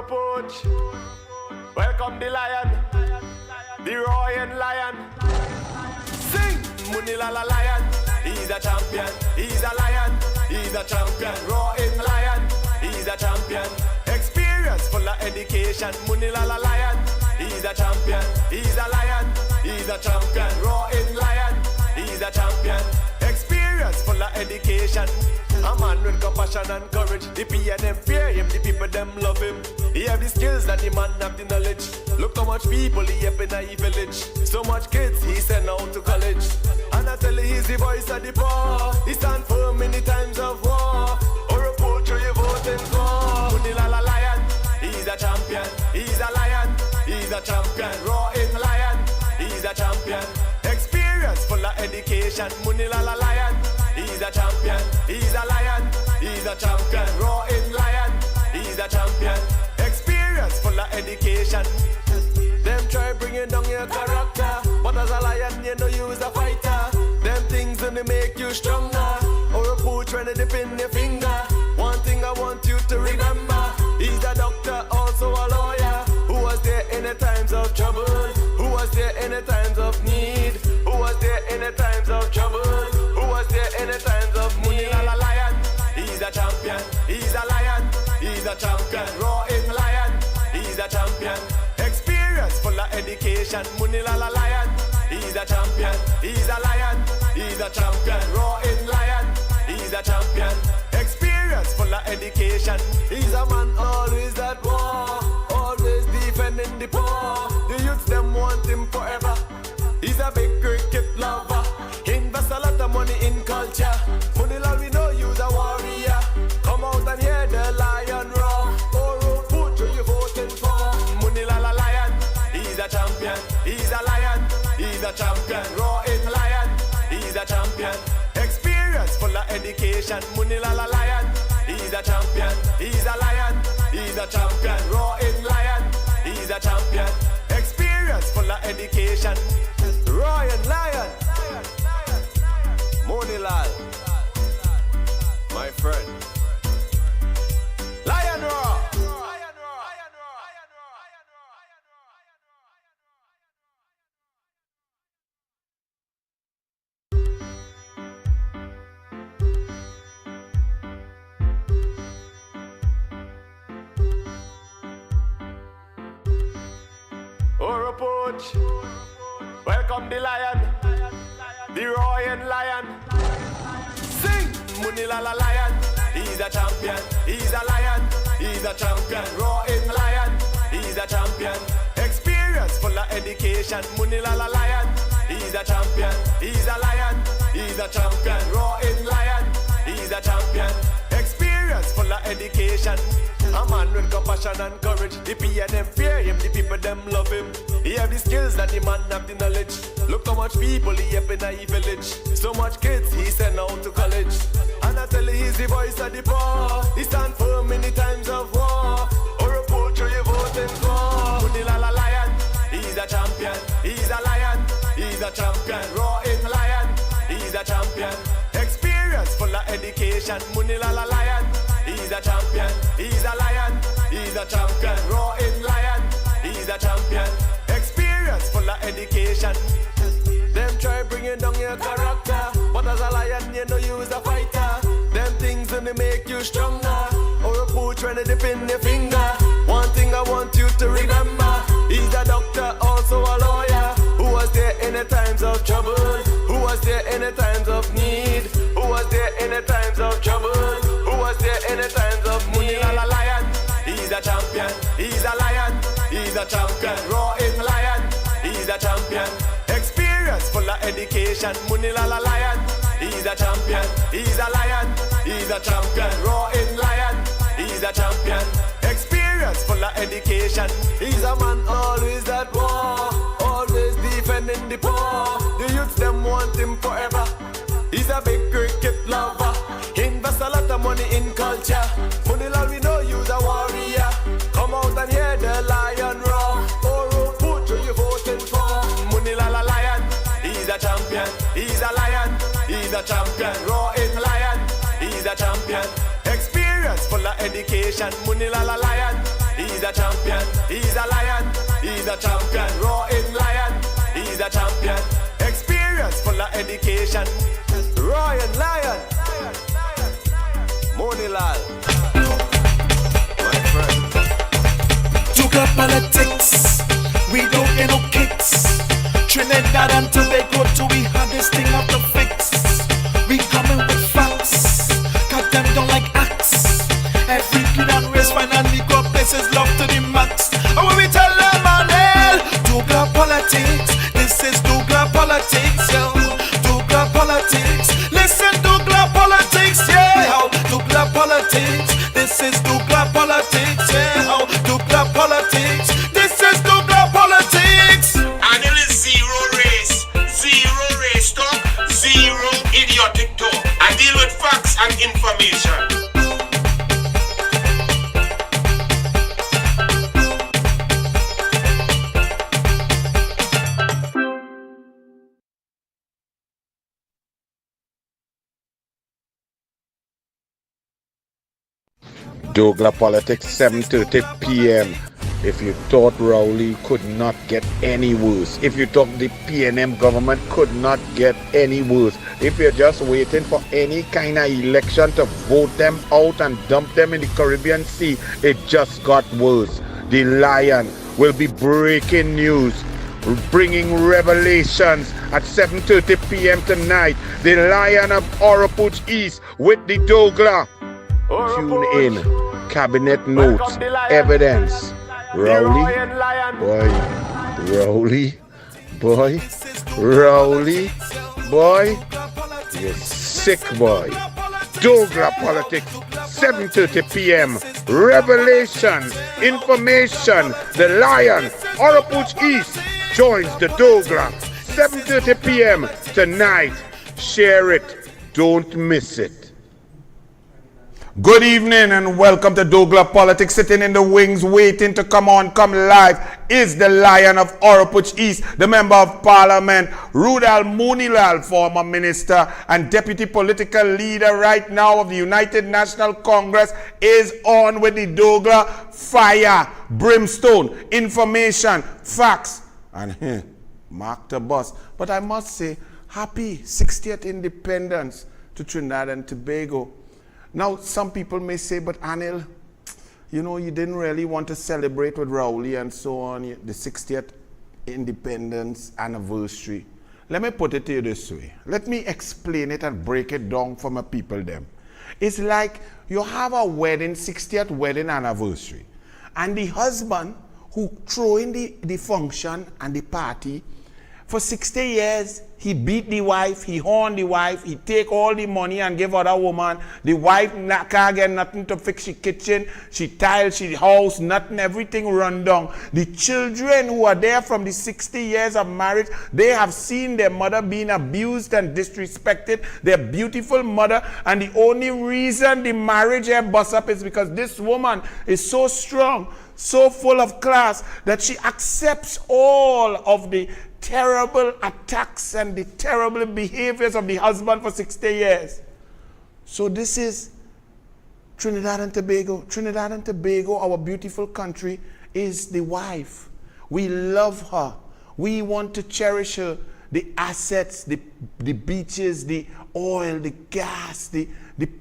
approach. Welcome the lion, the roaring lion. Sing, Moonilal a lion. He's a champion, he's a lion, he's a champion. Roaring lion, he's a champion. Experience full of education. Moonilal a lion. He's a champion, he's a lion, he's a champion. Roaring lion, he's a champion. Experience full of education. A man with compassion and courage. The people them fear him, the people them love him. He have the skills and the man have the knowledge. Look how much people he help in a village. So much kids he send out to college. And I tell you he's the voice of the poor. He stand firm in the times of war. Or a poacher you voting for. Moonilal a lion, he's a champion, he's a lion, he's a champion. Roaring lion, he's a champion. Experience full of education. Moonilal a lion, he's a champion, he's a lion, he's a champion. Roaring lion, he's a champion. Experience full of education. Them try bringing down your character, but as a lion you know you's a fighter. Them things only make you stronger. Or a pooch when they dip in your finger. One thing I want you to remember, he's a doctor, also a lawyer, who was there in the times of trouble, who was there in the times of need, who was there in the times of trouble, who was there in the times of need. Moonilal a lion, he's a champion, he's a lion, he's a champion. Roaring lion, he's a champion. Experience full of education. Moonilal a lion, he's a champion, he's a lion, he's a champion. Roaring lion, he's a champion. Experience full of education. He's a man always at war, always defending the poor. The youths them want him forever. He's a big cricket lover. Invest a lot of money in culture. Moonilal, we know you's a warrior. Come out and hear the lion roar. Or put who you voting for. Moonilal a lion, he's a champion, he's a lion, he's a champion. Roaring lion, he's a champion. Experience full of education. Moonilal a lion, he's a champion, he's a lion, he's a champion. Roaring lion, he's a champion. Experience full of education. Roaring lion, Moonilal, my friend. Lion roar. Or a poach. Welcome the lion, the roaring lion. Sing, Moonilal a lion, he's a champion, he's a lion, he's a champion. Roaring lion, he's a champion. Experience full of education. Moonilal a lion, he's a champion, he's a lion, he's a champion. Roaring lion, he's a champion. Experience full of education. A man with compassion and courage. The people them fear him, the people them love him. He have the skills and the man have the knowledge. Look how much people he help in a village. So much kids he send out to college. And I tell you he's the voice of the poor. He stand firm in the times of war. Or a poacher you voting for. Moonilal a lion, he's a champion, he's a lion, he's a champion. Roaring lion, he's a champion. Experience full of education. Moonilal a lion, he's a champion, he's a lion, he's a champion. Roaring lion, he's a champion. Experience full of education. Them try bringing down your character, but as a lion you know you's a fighter. Them things only make you stronger. Or a pooch when they dip in your finger. One thing I want you to remember, he's a doctor, also a lawyer, who was there in the times of trouble, who was there in the times of need, who was there in the times of trouble, who was there in the times of need. Moonilal a lion, he's a champion, he's a lion, he's a champion. Roaring lion, he's a champion. Experience full of education. Moonilal a lion, he's a champion, he's a lion, he's a champion. Roaring lion, he's a champion. Experience full of education. He's a man always at war, always defending the poor. The youths them want him forever. He's a big cricket lover. Invest a lot of money in culture. Moonilal, we know you's a warrior. Come out and hear the lion roar. Or put who you voting for. Moonilal a lion, he's a champion, he's a lion, he's a champion. Roaring lion, he's a champion. Experience full of education. Moonilal a lion, he's he's a champion. He's a lion, he's a champion. Roaring lion, he's a champion. Experience full of education. Roaring lion. Moonilal. My friend. douglAR politics, we don't get no kicks. Trinidad and Tobago till we have this thing up the fix. We coming with facts, cut them down like axe. Every kid and race find a Negro places love to the max. And when we tell them, Anil, douglAR politics, this is douglAR politics, yo. douglAR politics, listen, douglAR politics, yeah. douglAR politics, this is douglAR politics, yeah. douglAR politics, this is douglAR politics. Anil is zero race talk, zero idiotic talk. I deal with facts and information. douglAR Politics, 7:30 p.m. If you thought Rowley could not get any worse, if you thought the PNM government could not get any worse, if you're just waiting for any kind of election to vote them out and dump them in the Caribbean Sea, it just got worse. The Lion will be breaking news, bringing revelations at 7:30 p.m. tonight. The Lion of Oropouche East with the douglAR. Tune in. Cabinet notes, evidence. Rowley, boy, Rowley, boy, Rowley, boy, you sick boy. douglAR Politics, 7:30 p.m. Revelations, information. The Lion, Oropouche East joins the douglAR, 7:30 p.m. tonight. Share it, don't miss it. Good evening and welcome to douglAR Politics. Sitting in the wings waiting to come live is the Lion of Oropouche East, the Member of Parliament, Rudal Moonilal, former minister and deputy political leader right now of the United National Congress, is on with the douglAR. Fire, brimstone, information, facts, and mark the bus. But I must say, happy 60th independence to Trinidad and Tobago. Now, some people may say, but Anil, you know, you didn't really want to celebrate with Rowley and so on, the 60th independence anniversary. Let me put it to you this way. Let me explain it and break it down for my people them. It's like you have a wedding, 60th wedding anniversary, and the husband who throw in the function and the party, for 60 years, he beat the wife, he horn the wife, he take all the money and give other woman. The wife can't get nothing to fix the kitchen, she tile, she house, nothing, everything run down. The children who are there from the 60 years of marriage, they have seen their mother being abused and disrespected, their beautiful mother, and the only reason the marriage here bust up is because this woman is so strong, so full of class, that she accepts all of the terrible attacks and the terrible behaviors of the husband for 60 years. So this is Trinidad and Tobago. Trinidad and Tobago, our beautiful country, is the wife. We love her. We want to cherish her. The assets, the beaches, the oil, the gas, the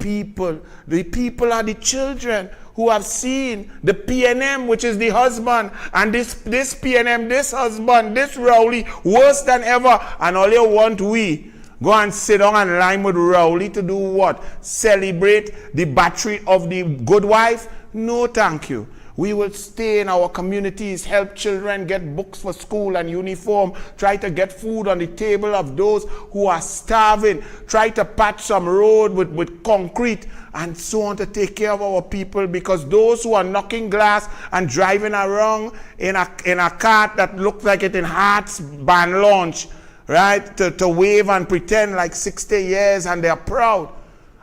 people. The people are the children who have seen the PNM, which is the husband, and this PNM, this husband, this Rowley, worse than ever. And all you want, we go and sit down and line with Rowley to do what? Celebrate the battery of the good wife? No, thank you. We will stay in our communities, help children get books for school and uniform, try to get food on the table of those who are starving, try to patch some road with concrete, and so on, to take care of our people, because those who are knocking glass and driving around in a cart that looks like it in Hearts band launch, right, to wave and pretend like 60 years and they're proud.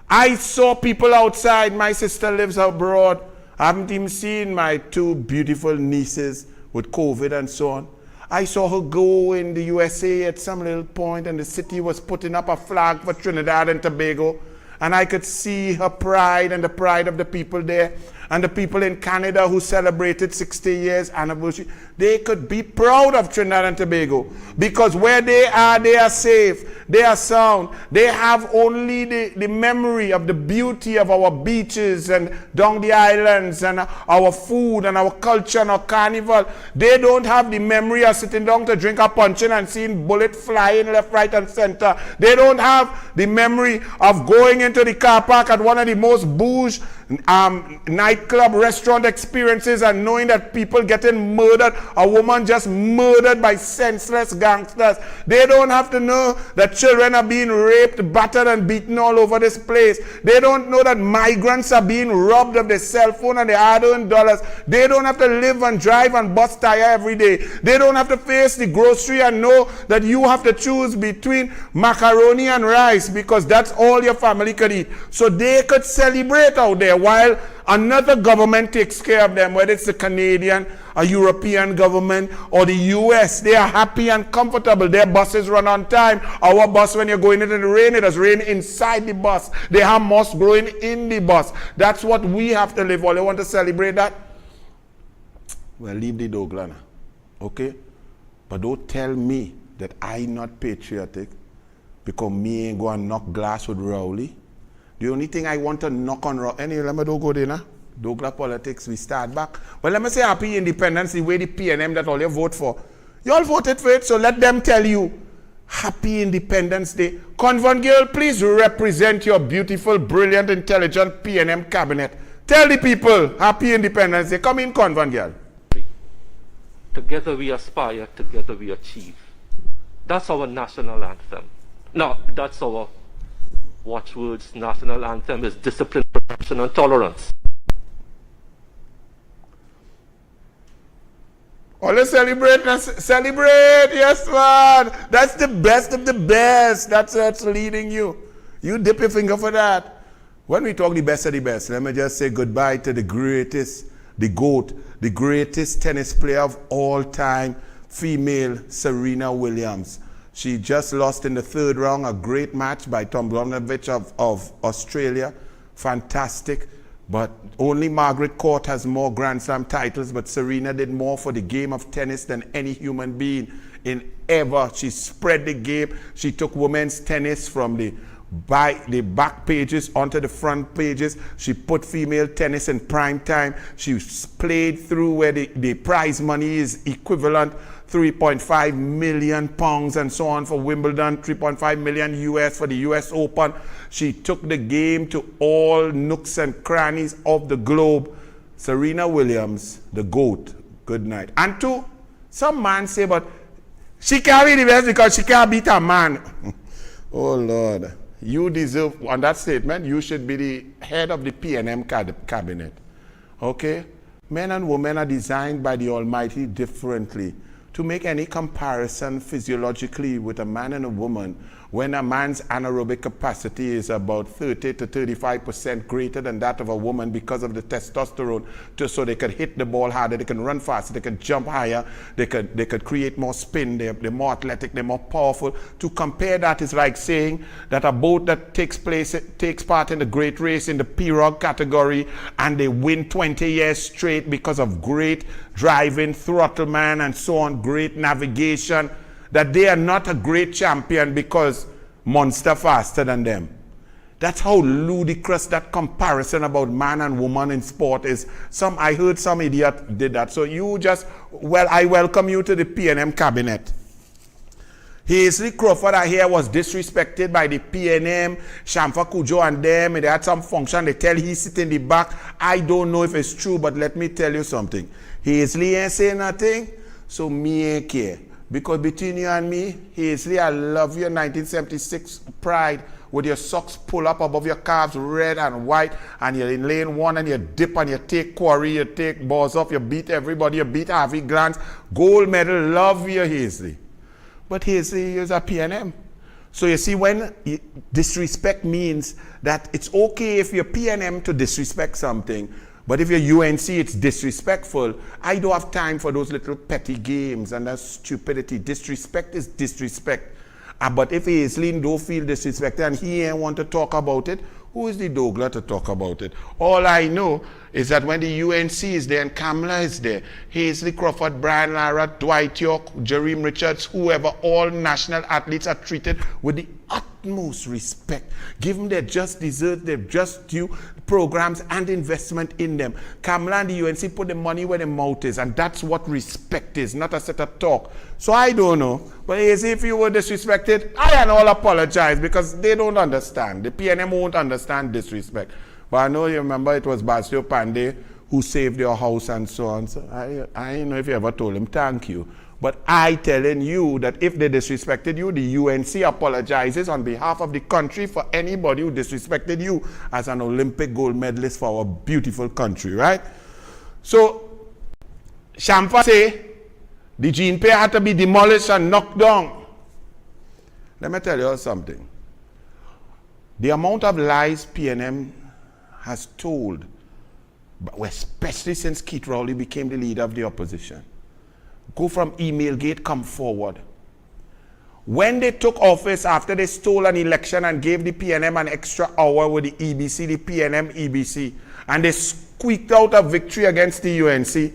I saw people outside. My sister lives abroad. I haven't even seen my two beautiful nieces with COVID and so on. I saw her go in the USA at some little point, and the city was putting up a flag for Trinidad and Tobago, and I could see her pride and the pride of the people there. and the people in Canada who celebrated 60 years anniversary, they could be proud of Trinidad and Tobago, because where they are safe, they are sound. They have only the memory of the beauty of our beaches and down the islands and our food and our culture and our carnival. They don't have the memory of sitting down to drink a puncheon and seeing bullets flying left, right, and center. They don't have the memory of going into the car park at one of the most bougie nightclub restaurant experiences and knowing that people getting murdered, a woman just murdered by senseless gangsters. They don't have to know that children are being raped, battered, and beaten all over this place. They don't know that migrants are being robbed of their cell phone and their hard-earned dollars. They don't have to live and drive and bust tire every day. They don't have to face the grocery and know that you have to choose between macaroni and rice because that's all your family could eat. So they could celebrate out there while another government takes care of them, whether it's the Canadian, a European government, or the US. They are happy and comfortable. Their buses run on time. Our bus, when you're going into the rain, it does rain inside the bus. They have moss growing in the bus. That's what we have to live for. They want to celebrate that? Well, leave the douglAR now, okay? But don't tell me that I'm not patriotic because me ain't going to knock glass with Rowley. The only thing I want to knock on Rowley, anyway, let me don't go there now. douglAR politics, we start back. But let me say happy independence, the way the PNM that all you vote for. You all voted for it, so let them tell you, happy Independence Day. Convent girl, please represent your beautiful, brilliant, intelligent PNM cabinet. Tell the people, happy Independence Day. Come in, Convent girl. Together we aspire, together we achieve. That's our national anthem. No, that's our watchwords. National anthem is discipline, protection, and tolerance. Oh, let's celebrate, celebrate, yes man. That's the best of the best. That's leading you. You dip your finger for that. When we talk the best of the best, let me just say goodbye to the greatest, the GOAT, the greatest tennis player of all time, female Serena Williams. She just lost in the third round, a great match by Tomljanovic of Australia. Fantastic. But only Margaret Court has more Grand Slam titles, but Serena did more for the game of tennis than any human being in ever. She spread the game. She took women's tennis from the back pages onto the front pages. She put female tennis in prime time. She played through where the prize money is equivalent, £3.5 million and so on for Wimbledon, 3.5 million US for the US Open. She took the game to all nooks and crannies of the globe. Serena Williams, the GOAT. Good night. And two, some man say, but she can't be the best because she can't beat a man. Oh Lord. You deserve, on that statement, you should be the head of the PNM cabinet. Okay? Men and women are designed by the Almighty differently. To make any comparison physiologically with a man and a woman, when a man's anaerobic capacity is about 30 to 35% greater than that of a woman because of the testosterone, just so they could hit the ball harder, they can run faster, they can jump higher, they could create more spin, they're more athletic, they're more powerful. To compare that is like saying that a boat that takes part in the great race in the pirogue category and they win 20 years straight because of great driving, throttle man, and so on, great navigation, that they are not a great champion because monster faster than them. That's how ludicrous that comparison about man and woman in sport is. I heard some idiot did that. So you just, well, I welcome you to the PNM cabinet. Hazley Crawford, I hear, was disrespected by the PNM, Shamfa Kujo and them, and they had some function. They tell he sit in the back. I don't know if it's true, but let me tell you something. Hazley ain't saying nothing, so me ain't care. Because between you and me, Hazley, I love your 1976 pride with your socks pull up above your calves, red and white, and you're in lane one and you dip and you take quarry, you take balls off, you beat everybody, you beat Harvey Grant. Gold medal, love you, Hazley. But Hazley is a PNM. So you see, when disrespect means that it's okay if you're PNM to disrespect something, but if you're UNC, it's disrespectful. I don't have time for those little petty games and that stupidity. Disrespect is disrespect. But if Hazley don't feel disrespected and he ain't want to talk about it, Who is the douglAR to talk about it? All I know is that when the UNC is there and Kamala is there, Hazley Crawford, Brian Lara, Dwight York, Jereme Richards, whoever, all national athletes are treated with the utmost respect. Give them their just desserts, their just due, programs and investment in them. Kamala and the UNC put the money where the mouth is, and that's what respect is, not a set of talk. So I don't know, but as if you were disrespected, I and all apologize because they don't understand. The PNM won't understand disrespect. But I know you remember it was Bastio Pandey who saved your house and so on. So I don't know if you ever told him thank you. But I telling you that if they disrespected you, the UNC apologizes on behalf of the country for anybody who disrespected you as an Olympic gold medalist for our beautiful country, right? So, Shampa say the Gene Pay had to be demolished and knocked down. Let me tell you all something. The amount of lies PNM has told, especially since Keith Rowley became the leader of the opposition. Go from Emailgate, come forward. When they took office after they stole an election and gave the PNM an extra hour with the EBC, the PNM EBC, and they squeaked out a victory against the UNC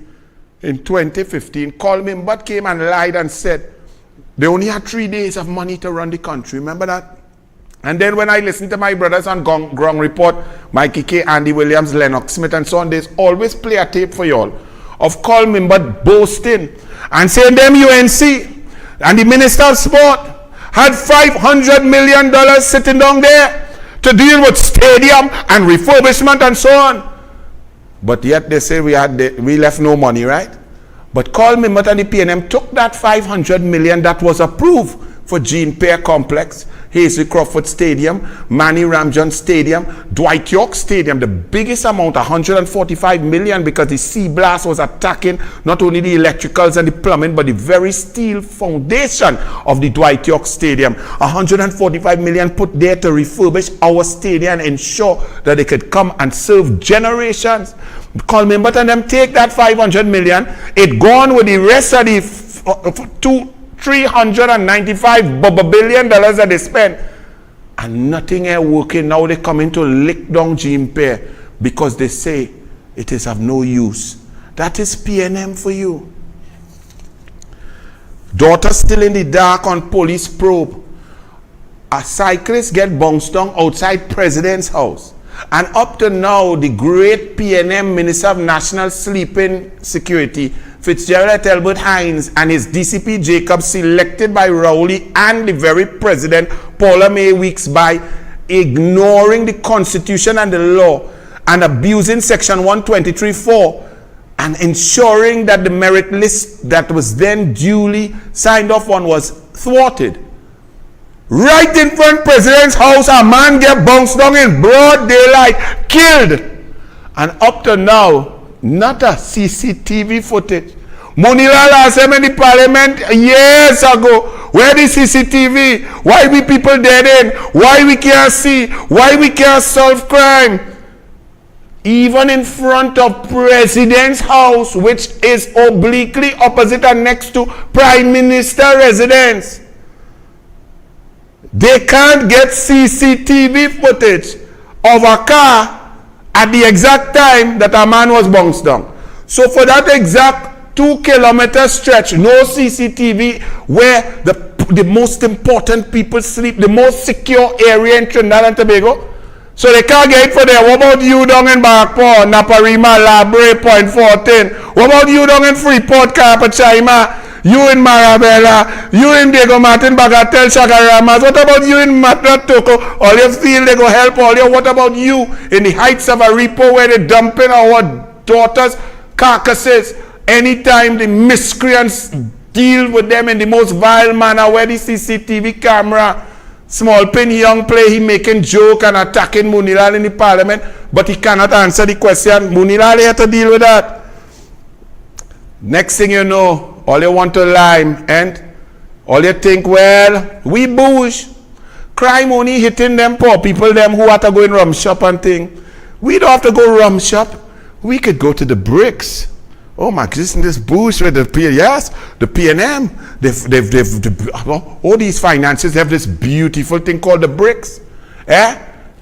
in 2015, Colmimbat came and lied and said they only had 3 days of money to run the country. Remember that? And then when I listen to my brothers on Grong Report, Mikey K, Andy Williams, Lennox Smith, and so on, they always play a tape for y'all of Colmimbat boasting and saying them UNC and the Minister of Sport had $500 million sitting down there to deal with stadium and refurbishment and so on. But yet they say we left no money, right? But Colmimbat and the PNM took that $500 million that was approved for Gene Pay Complex, Hazley Crawford Stadium, Manny Ramjohn Stadium, Dwight York Stadium, the biggest amount, $145 million, because the sea blast was attacking not only the electricals and the plumbing, but the very steel foundation of the Dwight York Stadium. $145 million put there to refurbish our stadium and ensure that they could come and serve generations. Colmimbat and them take that $500 million, it gone with the rest of the $395 billion that they spent, and nothing is working. Now they coming to lick down Gene Pay because they say it is of no use. That is PNM for you. Daughter still in the dark on police probe. A cyclist get bounced down outside President's house, and up to now the great PNM Minister of National Sleeping Security Fitzgerald Elbert Hines and his DCP Jacob, selected by Rowley and the very president Paula May Weeks, by ignoring the Constitution and the law and abusing Section 123(4) and ensuring that the merit list that was then duly signed off on was thwarted. Right in front of President's house, a man get bounced down in broad daylight, killed. And up to now, not a CCTV footage. Moonilal asked him in the parliament years ago, where the CCTV? Why we people dead in? Why we can't see? Why we can't solve crime? Even in front of President's house, which is obliquely opposite and next to Prime Minister residence. They can't get CCTV footage of a car at the exact time that a man was bounced down. So for that exact 2-kilometer stretch, no CCTV where the most important people sleep, the most secure area in Trinidad and Tobago. So they can't get it for there. What about you down in Barkpore, Naparima, Labre, Point 14? What about you down in Freeport, Carpachima? You in Marabella, you in Diego Martin, Bagatelle, Chagaramas. What about you in Matratoko? All you feel they go help all you. What about you in the heights of Aripo where they dumping our daughters' carcasses? Anytime the miscreants deal with them in the most vile manner, where the CCTV camera, small pin young play, he making joke and attacking Moonilal in the parliament, but he cannot answer the question. Moonilal here to deal with that. Next thing you know, all you want to lie, and all you think, well, we bush. Crime only hitting them poor people, them who have to go in rum shop and thing. We don't have to go rum shop. We could go to the bricks. Oh my goodness, this bush with the PNM. They've all these finances have this beautiful thing called the bricks.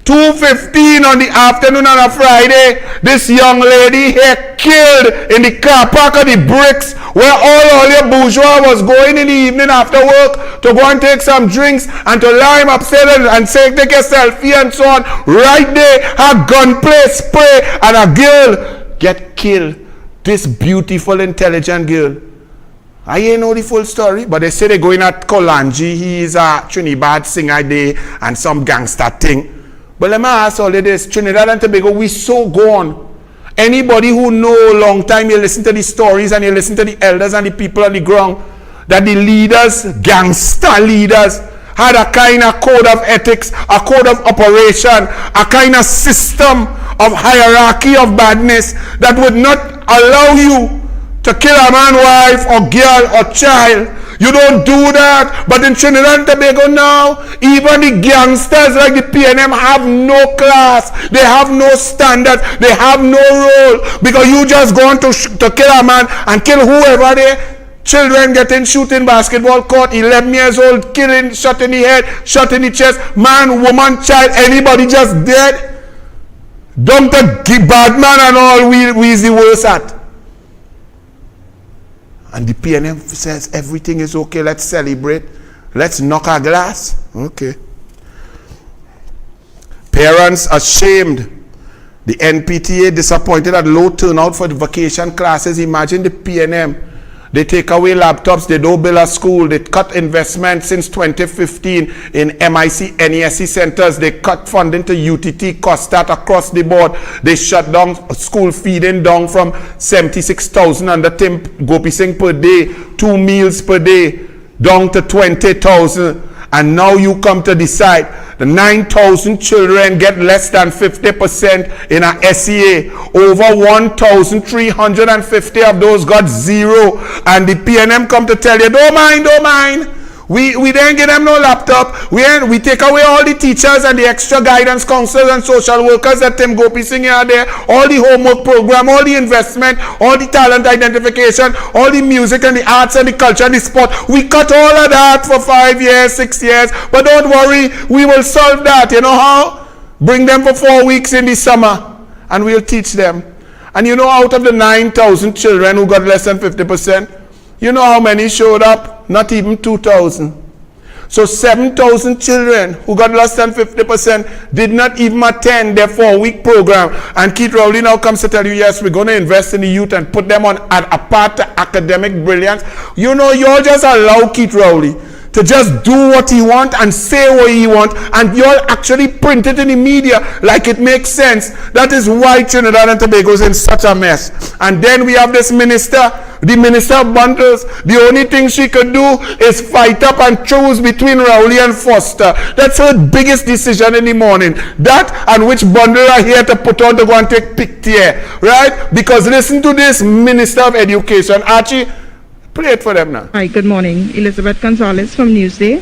2:15 on the afternoon on a Friday, this young lady here killed in the car park of the bricks where all your bourgeois was going in the evening after work to go and take some drinks and to lie him upstairs and say take a selfie and so on. Right there, a gunplay spray and a girl get killed. This beautiful, intelligent girl. I ain't know the full story, but they say they going at Kolanji. He is a Trinidad singer there and some gangster thing. But let me ask all of this. Trinidad and Tobago, we so gone. Anybody who know long time, you listen to the stories and you listen to the elders and the people on the ground, that the leaders, gangster leaders, had a kind of code of ethics, a code of operation, a kind of system of hierarchy of badness that would not allow you to kill a man, wife, or girl, or child. You don't do that. But in Trinidad and Tobago now, even the gangsters like the PNM have no class. They have no standards. They have no role. Because you just going to kill a man and kill whoever there. Children getting shooting basketball court, 11 years old, killing, shot in the head, shot in the chest, man, woman, child, anybody just dead. Don't the bad man and all we is the worst at. And the PNM says everything is okay, let's celebrate, let's knock our glass. Okay. Parents ashamed. The NPTA disappointed at low turnout for the vacation classes. Imagine the PNM. They take away laptops, they don't build a school, they cut investment since 2015 in MIC, NESC centers, they cut funding to UTT, COSTAT across the board, they shut down school feeding down from 76,000 under Tim Gopi Singh per day, 2 meals per day, down to 20,000. And now you come to decide the 9,000 children get less than 50% in a SEA. Over 1,350 of those got zero. And the PNM come to tell you, don't mind. We didn't give them no laptop. We take away all the teachers and the extra guidance counselors and social workers that Tim Gopi Singh are there. All the homework program, all the investment, all the talent identification, all the music and the arts and the culture and the sport. We cut all of that for 5 years, 6 years. But don't worry, we will solve that. You know how? Bring them for 4 weeks in the summer and we'll teach them. And you know, out of the 9,000 children who got less than 50%, you know how many showed up? Not even 2,000. So 7,000 children who got less than 50% did not even attend their 4-week program. And Keith Rowley now comes to tell you, yes, we're going to invest in the youth and put them on a path to academic brilliance. You know, you all just allow Keith Rowley to just do what he want and say what he want, and you all actually print it in the media like it makes sense. That is why Trinidad and Tobago is in such a mess. And then we have this minister, the minister of bundles. The only thing she could do is fight up and choose between Rowley and Foster. That's her biggest decision in the morning. That and which bundle are here to put on to go and take picture, right? Because listen to this Minister of Education, Archie. Play it for them now. Hi, good morning. Elizabeth Gonzalez from Newsday.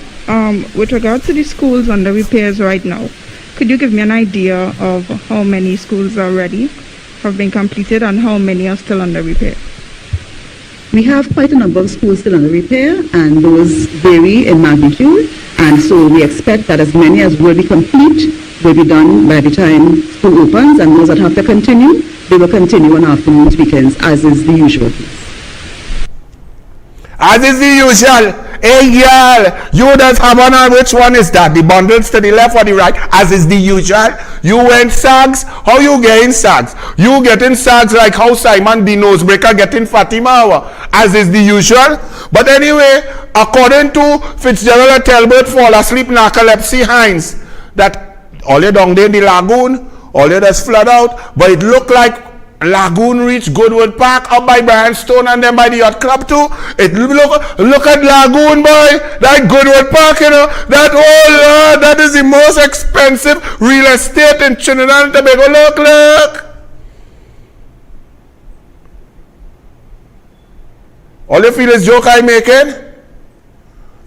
With regard to the schools under repairs right now, could you give me an idea of how many schools are ready, have been completed, and how many are still under repair? We have quite a number of schools still under repair, and those vary in magnitude. And so we expect that as many as will be complete will be done by the time school opens, and those that have to continue, they will continue on afternoons, weekends, as is the usual case. As is the usual. Hey girl, you just have on which one is that? The bundles to the left or the right? As is the usual. You went SAGs. How you getting SAGs? You getting SAGs like how Simon the Nosebreaker getting Fatima. As is the usual. But anyway, according to Fitzgerald Talbot fall asleep narcolepsy Hines, that all you down there in the lagoon, all you just flood out, but it looked like Lagoon reach Goodwood Park up by Bryanstone and then by the yacht club too. It look at Lagoon, boy. That Goodwood Park, you know. That Lord, that is the most expensive real estate in Trinidad and Tobago. Look. All you feel is joke I making?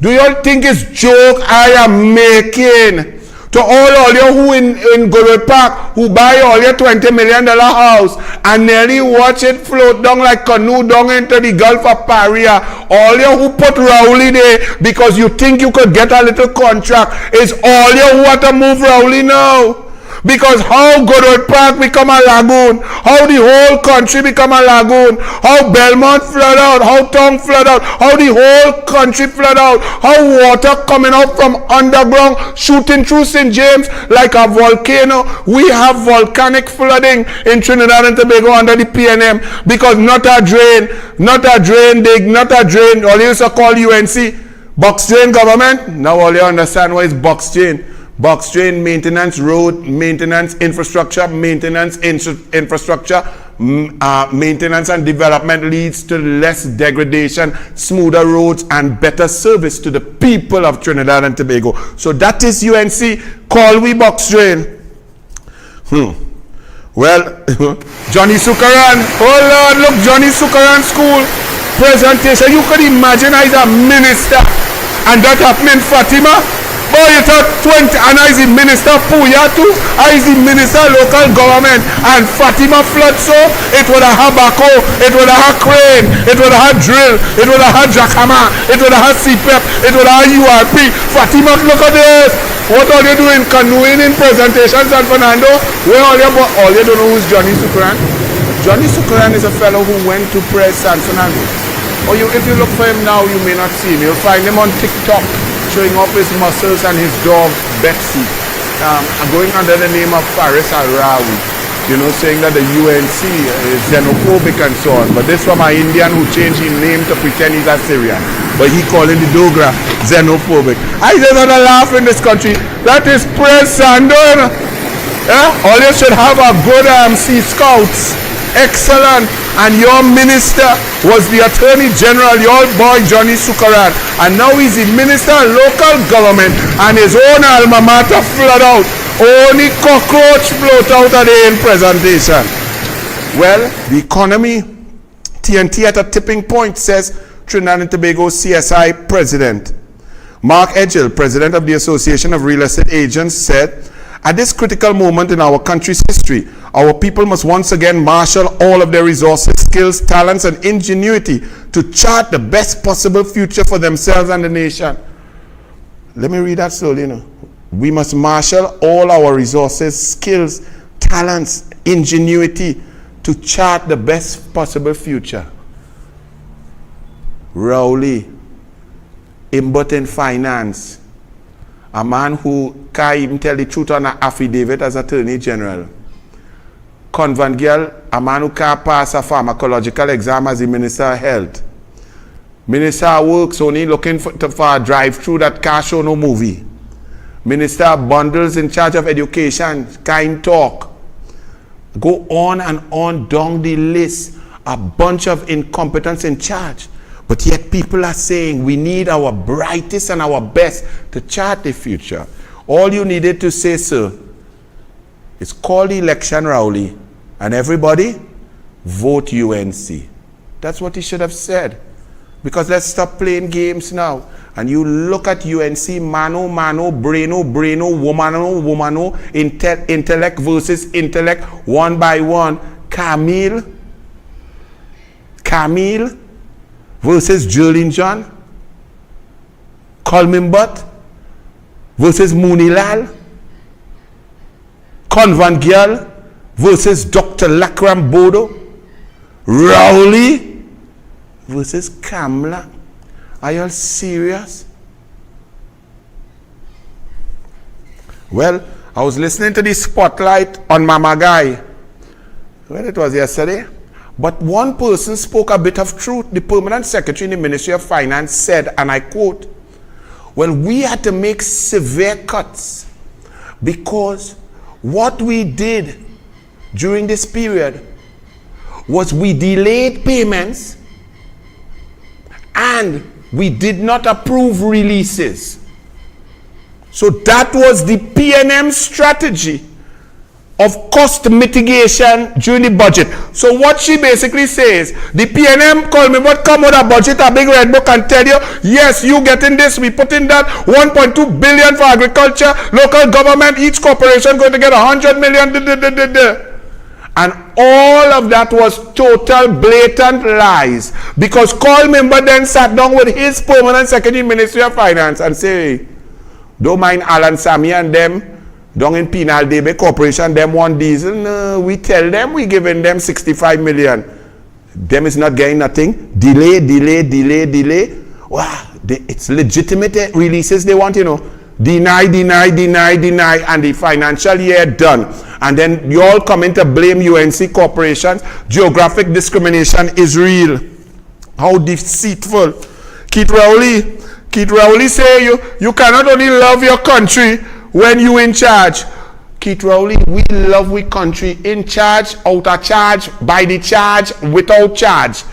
Do you all think it's joke I am making? To all you who in Goodwood Park who buy all your $20 million house and nearly watch it float down like canoe down into the Gulf of Paria. All you who put Rowley there because you think you could get a little contract. Is all you who want to move Rowley now. Because how Goodwood Park become a lagoon, how the whole country become a lagoon, how Belmont flood out, how Tongue flood out, how the whole country flood out, how water coming out from underground, shooting through St. James like a volcano. We have volcanic flooding in Trinidad and Tobago under the PNM because not a drain, all you used to call UNC, box drain government. Now all you understand what is box drain. Box drain maintenance, road maintenance, infrastructure, maintenance and development leads to less degradation, smoother roads, and better service to the people of Trinidad and Tobago. So that is UNC. Call we box drain. Well, Johnny Sukaran. Oh Lord, look, Johnny Sukaran school presentation. You could imagine he's a minister, and that happened in Fatima. Boy, you thought 20, and I is the minister Puya too. I is the minister local government, and Fatima flood so it would have had backhoe, it would have had crane, it would have had drill, it would have had jacama, it would have had CPEP, it would have had URP. Fatima, look at this. What are they doing? Canoeing in presentation, San Fernando? Where all you don't know who's Johnny Sukaran? Johnny Sukaran is a fellow who went to press San Fernando. Or if you look for him now, you may not see him. You'll find him on TikTok, showing off his muscles and his dog, Betsy, going under the name of Faris Al-Rawi, saying that the UNC is xenophobic and so on. But this from an Indian who changed his name to pretend he's a Syrian. But he calling the douglAR xenophobic. I just want to laugh in this country. That is press and all you should have a good Sea Scouts. Excellent. And your minister was the Attorney General, your boy Johnny Sukaran, and now he's the Minister of Local Government, and his own alma mater flood out. Only cockroach float out of the in presentation. Well, the economy, TNT at a tipping point, says Trinidad and Tobago CSI President Mark Edgell, President of the Association of Real Estate Agents, said, at this critical moment in our country's history, our people must once again marshal all of their resources, skills, talents, and ingenuity to chart the best possible future for themselves and the nation. Let me read that slowly. We must marshal all our resources, skills, talents, ingenuity to chart the best possible future. Rowley, Imbut in finance, a man who can't even tell the truth on an affidavit as Attorney General. Convangel, a man who can't pass a pharmacological exam as the Minister of Health. Minister of Works only looking for a drive-through that can't show no movie. Minister of Bundles in charge of education, can't talk. Go on and on down the list. A bunch of incompetence in charge. But yet people are saying we need our brightest and our best to chart the future. All you needed to say, sir, is call the election, Rowley, and everybody vote UNC. That's what he should have said. Because let's stop playing games now. And you look at UNC, mano, braino, womano, intellect versus intellect, one by one. Camille versus Jolene John. Colmimbut versus Moonilal. Convangel versus Dr. Lakram Bodo. Rowley versus Kamla. Are you all serious? Well, I was listening to the spotlight on Mama Guy. Well, it was yesterday. But one person spoke a bit of truth. The Permanent Secretary in the Ministry of Finance said, and I quote, well, we had to make severe cuts because what we did during this period was we delayed payments and we did not approve releases. So that was the PNM strategy of cost mitigation during the budget. So what she basically says, the PNM call me, but come with a budget, a big red book, and tell you, yes, you getting this, we put in that, 1.2 billion for agriculture, local government, each corporation going to get 100 million, And all of that was total blatant lies. Because Call Member then sat down with his Permanent Secretary Ministry of Finance and say, don't mind Alan Sami and them, Down in Penal Debe Corporation, them want diesel. No, we tell them we giving them 65 million. Them is not getting nothing. Delay. Wow, it's legitimate releases they want, Deny, and the financial year done. And then you all come in to blame UNC corporations. Geographic discrimination is real. How deceitful. Keith Rowley say you cannot only love your country when you in charge. Keith Rowley, we love we country in charge, out of charge, by the charge, without charge.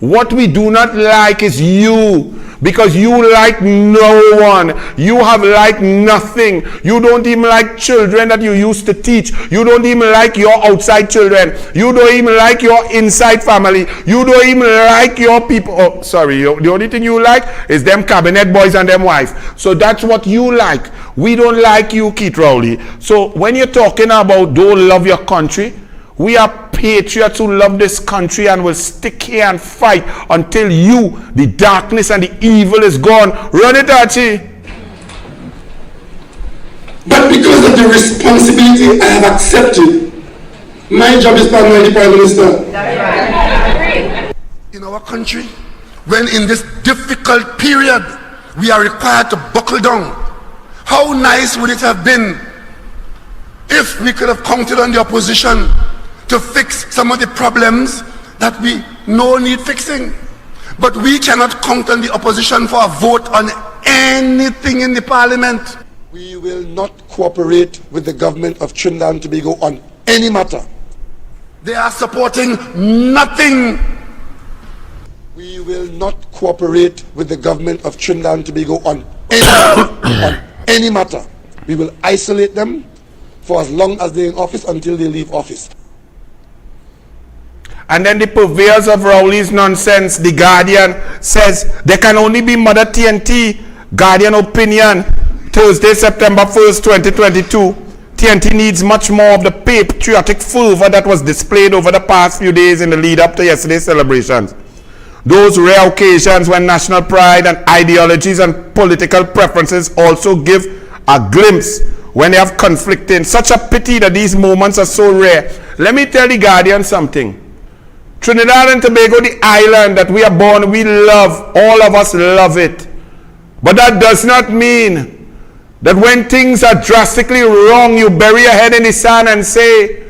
What we do not like is you, because you like no one. You have like nothing. You don't even like children that you used to teach. You don't even like your outside children. You don't even like your inside family. You don't even like your people. Oh, sorry. The only thing you like is them cabinet boys and them wives. So that's what you like. We don't like you, Keith Rowley. So when you're talking about don't love your country, we are patriots who love this country and will stick here and fight until the darkness and the evil is gone. Run it, Archie. But because of the responsibility I have accepted, my job is not the Prime Minister. In our country, when in this difficult period, we are required to buckle down, how nice would it have been if we could have counted on the opposition to fix some of the problems that we know need fixing. But we cannot count on the opposition for a vote on anything in the parliament. We will not cooperate with the government of Trinidad and Tobago on any matter. They are supporting nothing. We will not cooperate with the government of Trinidad and Tobago on any matter. We will isolate them for as long as they're in office until they leave office. And then the purveyors of Rowley's nonsense, The Guardian, says there can only be Mother TNT. Guardian opinion, Thursday, September 1st, 2022. TNT needs much more of the patriotic fervor that was displayed over the past few days in the lead up to yesterday's celebrations. Those rare occasions when national pride and ideologies and political preferences also give a glimpse when they have conflicting. Such a pity that these moments are so rare. Let me tell The Guardian something. Trinidad and Tobago, the island that we are born, we love. All of us love it. But that does not mean that when things are drastically wrong, you bury your head in the sand and say,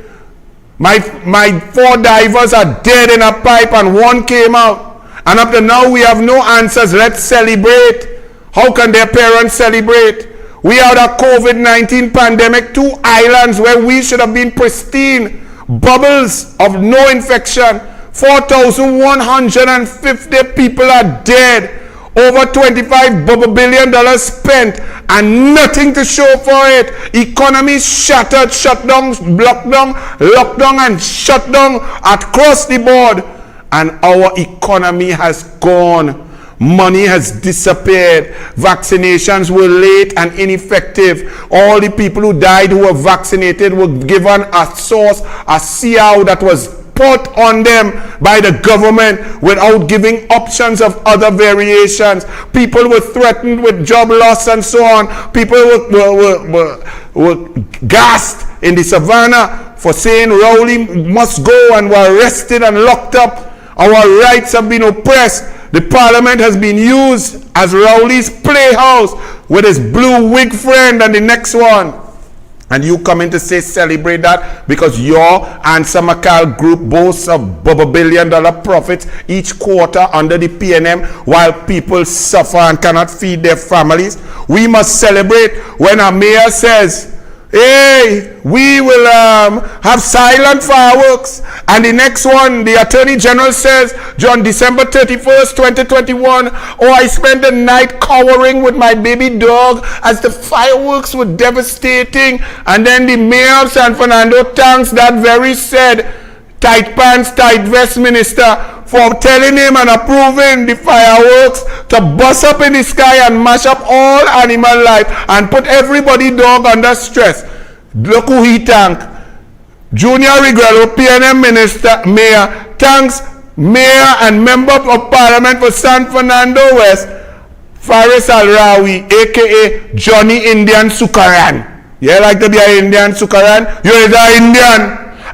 my 4 divers are dead in a pipe and 1 came out. And up to now, we have no answers. Let's celebrate. How can their parents celebrate? We are the COVID-19 pandemic, 2 islands where we should have been pristine, bubbles of no infection. 4,150 people are dead. Over $25 billion spent and nothing to show for it. Economy shattered, shut down, lockdown and shut down across the board. And our economy has gone. Money has disappeared. Vaccinations were late and ineffective. All the people who died who were vaccinated were given a source, a CR that was put on them by the government without giving options of other variations. People were threatened with job loss and so on. People were gassed in the savannah for saying Rowley must go and were arrested and locked up. Our rights have been oppressed. The parliament has been used as Rowley's playhouse with his blue wig friend and the next one. And you come in to say celebrate that because your Answer Macal group boasts of billion-dollar profits each quarter under the PNM while people suffer and cannot feed their families. We must celebrate when our mayor says, hey, we will have silent fireworks. And the next one, the Attorney General says, John, December 31st, 2021, I spent the night cowering with my baby dog as the fireworks were devastating. And then the mayor of San Fernando thanks that very said tight pants, tight vest minister for telling him and approving the fireworks to bust up in the sky and mash up all animal life and put everybody dog under stress. Look who he thanked. Junior Regrello, PNM minister, mayor, thanks mayor and member of parliament for San Fernando West, Faris Al-Rawi, aka Johnny Indian Sukaran. You like to be an Indian, Sukaran? You is an Indian.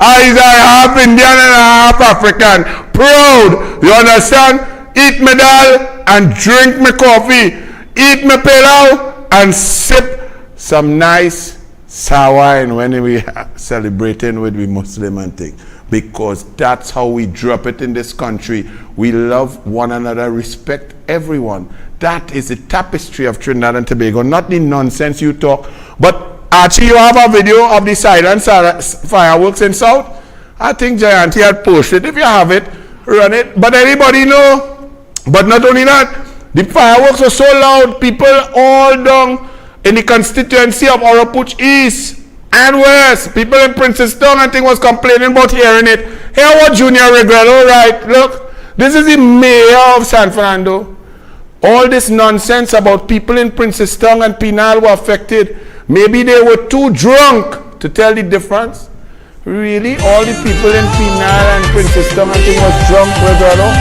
I is a half Indian and a half African. Proud. You understand? Eat me dal and drink me coffee. Eat me pilau and sip some nice sour wine when we are celebrating with the Muslim and thing. Because that's how we drop it in this country. We love one another, respect everyone. That is the tapestry of Trinidad and Tobago, not the nonsense you talk. But Archie, you have a video of the silent fireworks in South? I think Jayanti had posted. If you have it, run it. But anybody know? But not only that, the fireworks were so loud, people all down in the constituency of Oropuch East and West, people in Princestown, I think, was complaining about hearing it. Hear what Junior regret. All right, look, this is the mayor of San Fernando. All this nonsense about people in Princestown and Penal were affected. Maybe they were too drunk to tell the difference. Really? All the people in Penal and Princestown, I think, was drunk, Regrado?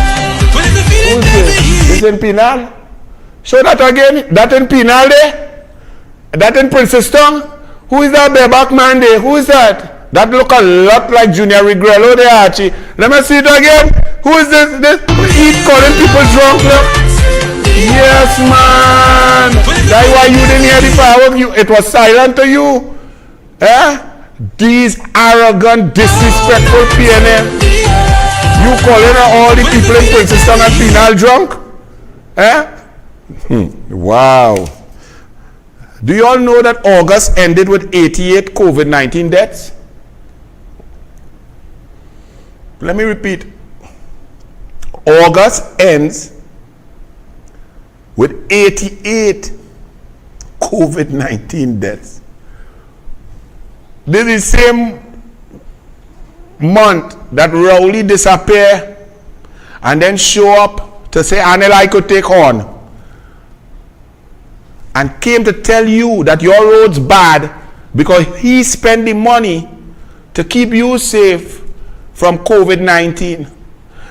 Who's this? This in Penal? Show that again. That in Penal there? That in Princestown? Who is that bareback man there? Who is that? That look a lot like Junior Regrello there, Archie. Let me see it again. Who is this? He's calling people drunk, look. Yes, man. That's why you didn't hear the firework. It was silent to you. Eh? These arrogant, disrespectful PNM. You calling all the people in Princeton and Penal drunk? Eh? Wow. Do you all know that August ended with 88 COVID-19 deaths? Let me repeat. August ends with 88 COVID-19 deaths. This is the same month that Rowley disappeared and then show up to say Anil I could take on, and came to tell you that your road's bad because he spent the money to keep you safe from COVID-19.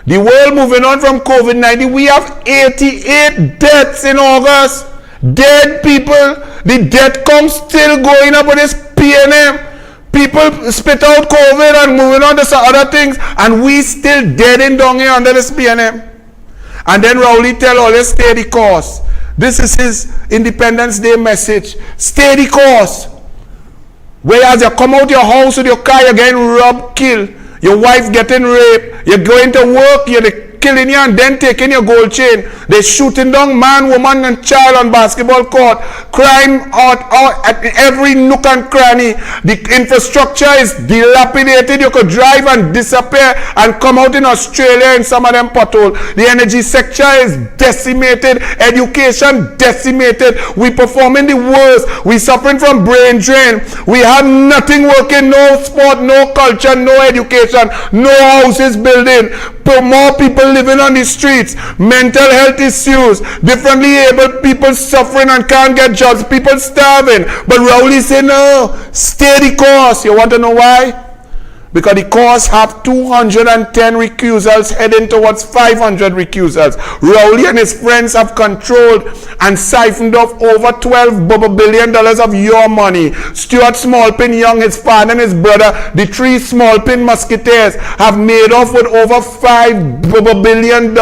The world moving on from COVID-19, we have 88 deaths in August. Dead people. The death count still going up with this PNM. People spit out COVID and moving on to some other things, and we still dead in down here under this PNM. And then Rowley tell all this stay the course. This is his Independence Day message. Stay the course. Whereas you come out your house with your car, you're getting robbed, killed. Your wife getting raped. You're going to work, you're killing you and then taking your gold chain. They're shooting down man, woman and child on basketball court. Crime out at every nook and cranny. The infrastructure is dilapidated. You could drive and disappear and come out in Australia in some of them potholes. The energy sector is decimated. Education decimated. We performing the worst. We suffering from brain drain. We have nothing working. No sport, no culture, no education, no houses building. More people living on the streets, mental health issues, differently abled people suffering and can't get jobs, people starving. But Rowley said no, stay the course. You want to know why? Because the course have 210 recusals heading towards 500 recusals. Rowley and his friends have controlled and siphoned off over $12 billion of your money. Stuart Smallpin Young, his father and his brother, the three Smallpin Musketeers, have made off with over $5 billion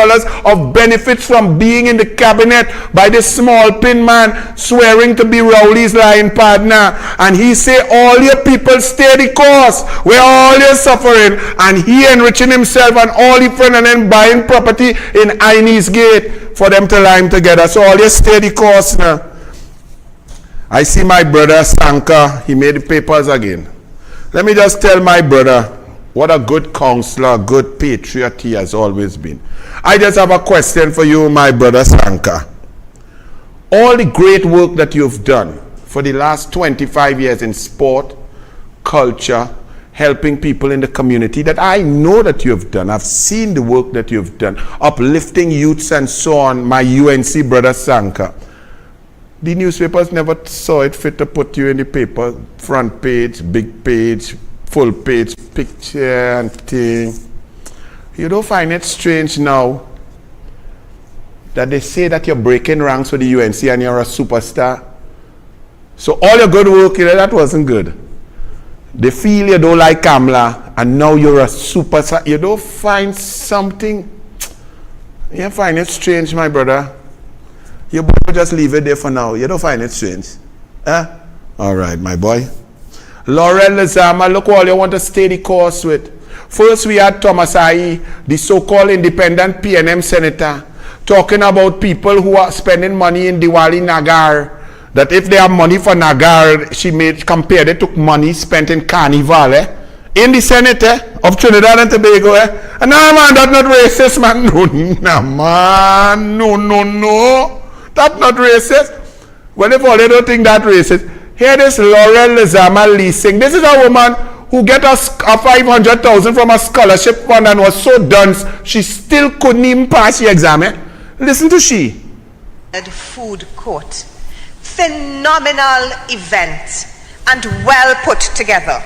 of benefits from being in the cabinet by this Smallpin man swearing to be Rowley's lying partner. And he say all your people stay the course. We're all suffering, and he enriching himself and all his friends and then buying property in Iney's Gate for them to lime together. So all you stay the course now. I see my brother Sanka, he made the papers again. Let me just tell my brother what a good counselor, good patriot he has always been. I just have a question for you, my brother Sanka. All the great work that you've done for the last 25 years in sport, culture, helping people in the community that I know that you've done. I've seen the work that you've done, uplifting youths and so on, my UNC brother Sanka. The newspapers never saw it fit to put you in the paper, front page, big page, full page, picture and thing. You don't find it strange now that they say that you're breaking ranks with the UNC and you're a superstar? So all your good work, that wasn't good. They feel you don't like Kamala, and now you're a super. You don't find something. You find it strange, my brother. You just leave it there for now. You don't find it strange. Huh? All right, my boy. Laurel Lezama, look all you want to stay the course with. First, we had Thomas Aye, the so-called independent PNM senator, talking about people who are spending money in Diwali Nagar. That if they have money for Nagar, she compared it to money spent in Carnival, in the Senate of Trinidad and Tobago. And no, man, that's not racist, man. No, man. No. That's not racist. Well, if all they don't think that racist, here this Laurel Lezama leasing. This is a woman who get a 500,000 from a scholarship fund and was so dense, she still couldn't even pass the exam. Listen to she. Food court. Phenomenal event and well put together.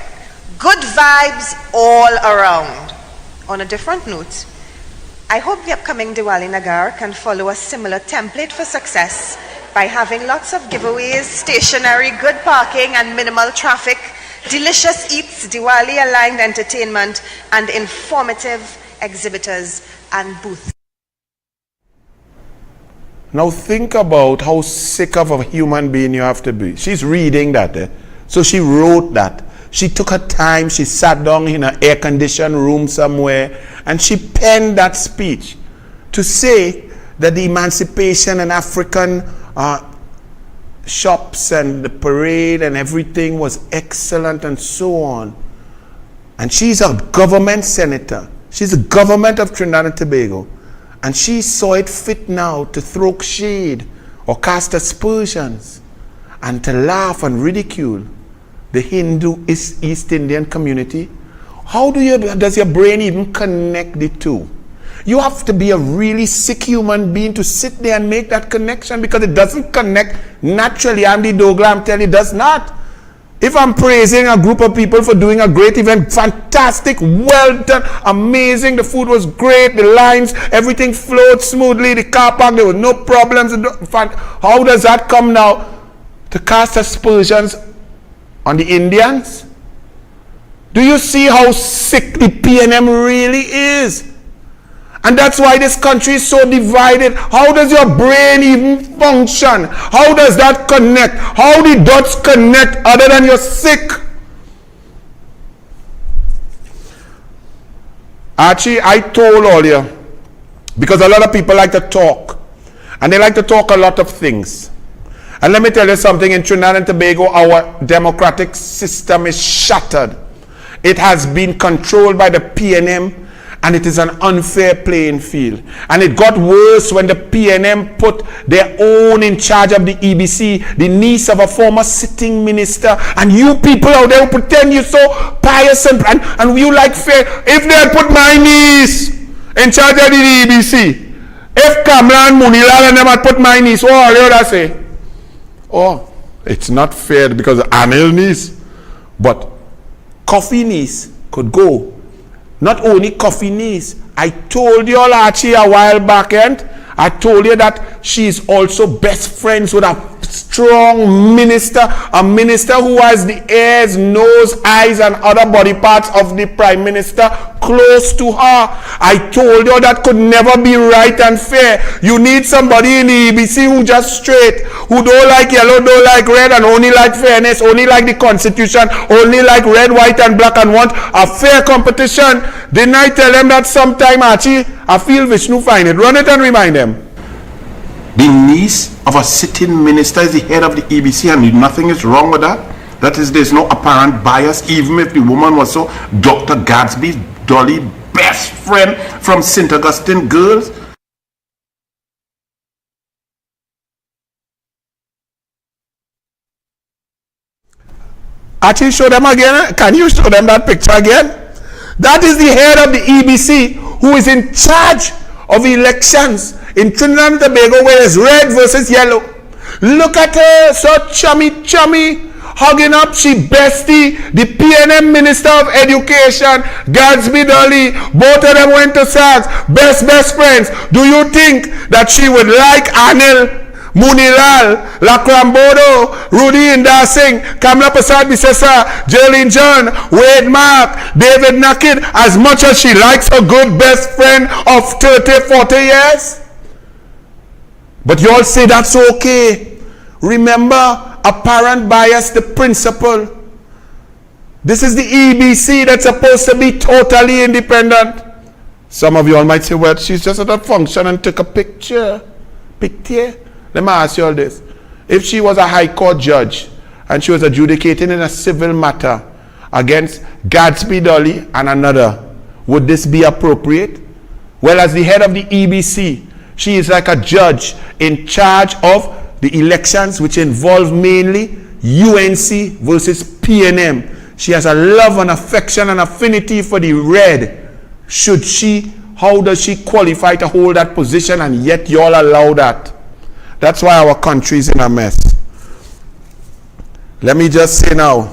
Good vibes all around. On a different note, I hope the upcoming Diwali Nagar can follow a similar template for success by having lots of giveaways, stationery, good parking and minimal traffic, delicious eats, Diwali aligned entertainment and informative exhibitors and booths. Now think about how sick of a human being you have to be. She's reading that. So she wrote that. She took her time. She sat down in an air-conditioned room somewhere and she penned that speech to say that the emancipation and African shops and the parade and everything was excellent and so on. And she's a government senator. She's the government of Trinidad and Tobago. And she saw it fit now to throw shade or cast aspersions and to laugh and ridicule the Hindu East Indian community. How does your brain even connect the two? You have to be a really sick human being to sit there and make that connection, because it doesn't connect naturally. I'm the douglAR, I'm telling you, it does not. If I'm praising a group of people for doing a great event, fantastic, well done, amazing, the food was great, the lines, everything flowed smoothly, the car park, there was no problems. How does that come now to cast aspersions on the Indians? Do you see how sick the PNM really is? And that's why this country is so divided. How does your brain even function? How does that connect? How the dots connect other than you're sick? Archie, I told all you, because a lot of people like to talk, and they like to talk a lot of things. And let me tell you something, in Trinidad and Tobago, our democratic system is shattered. It has been controlled by the PNM, and it is an unfair playing field. And it got worse when the PNM put their own in charge of the EBC, the niece of a former sitting minister. And you people out there who pretend you're so pious and you like fair. If they had put my niece in charge of the EBC, if Kamala and Moonilal and them had put my niece, what would I say? Oh, it's not fair because Anil niece, but Coffee niece could go. Not only Coffee niece, I told you all Archie a while back, and I told you that she is also best friends with a strong minister, a minister who has the ears, nose, eyes, and other body parts of the prime minister close to her. I told you that could never be right and fair. You need somebody in the EBC who just straight, who don't like yellow, don't like red, and only like fairness, only like the constitution, only like red, white, and black, and want a fair competition. Didn't I tell them that sometime, Archie? I feel Vishnu find it. Run it and remind them. The niece of a sitting minister is the head of the EBC, and nothing is wrong with that. That is, there's no apparent bias, even if the woman was so Dr. Gadsby's Dolly best friend from St. Augustine Girls. Actually, show them again. Can you show them that picture again? That is the head of the EBC who is in charge of elections in Trinidad and Tobago, where it's red versus yellow. Look at her, so chummy, hugging up, she bestie, the PNM Minister of Education, Gadsby Dolly, both of them went to SARS, best friends. Do you think that she would like Anil Moonilal, Lakrambodo, Rudy Indasing, Kamla Prasad Bisesa, Jolene John, Wade Mark, David Nakid, as much as she likes her good best friend of 30, 40 years. But you all say that's okay. Remember, apparent bias, the principle. This is the EBC that's supposed to be totally independent. Some of you all might say, well, she's just at a function and took a picture. Let me ask you all this. If she was a high court judge and she was adjudicating in a civil matter against Gadsby Dolly and another, would this be appropriate? Well, as the head of the EBC, she is like a judge in charge of the elections which involve mainly UNC versus PNM. She has a love and affection and affinity for the red. How does she qualify to hold that position, and yet you all allow that? That's why our country is in a mess. Let me just say now,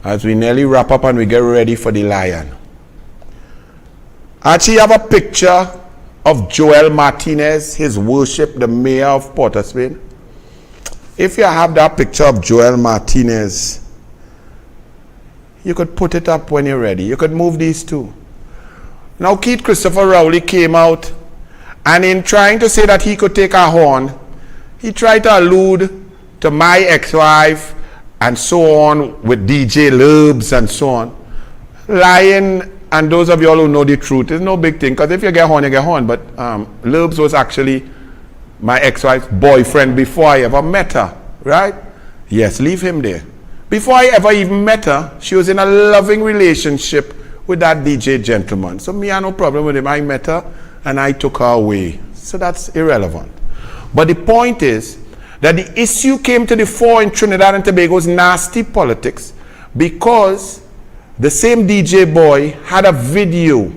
as we nearly wrap up and we get ready for the lion. I actually have a picture of Joel Martinez, his worship, the mayor of Port of Spain. If you have that picture of Joel Martinez, you could put it up when you're ready. You could move these two. Now, Keith Christopher Rowley came out, and in trying to say that he could take a horn, he tried to allude to my ex-wife and so on with DJ Lurbs and so on. Lying, and those of you all who know the truth, is no big thing, because if you get horn, you get horn. But Lurbs was actually my ex-wife's boyfriend before I ever met her, right? Yes, leave him there. Before I ever even met her, she was in a loving relationship with that DJ gentleman. So me, I had no problem with him. I met her and I took her away. So that's irrelevant. But the point is that the issue came to the fore in Trinidad and Tobago's nasty politics because the same DJ boy had a video,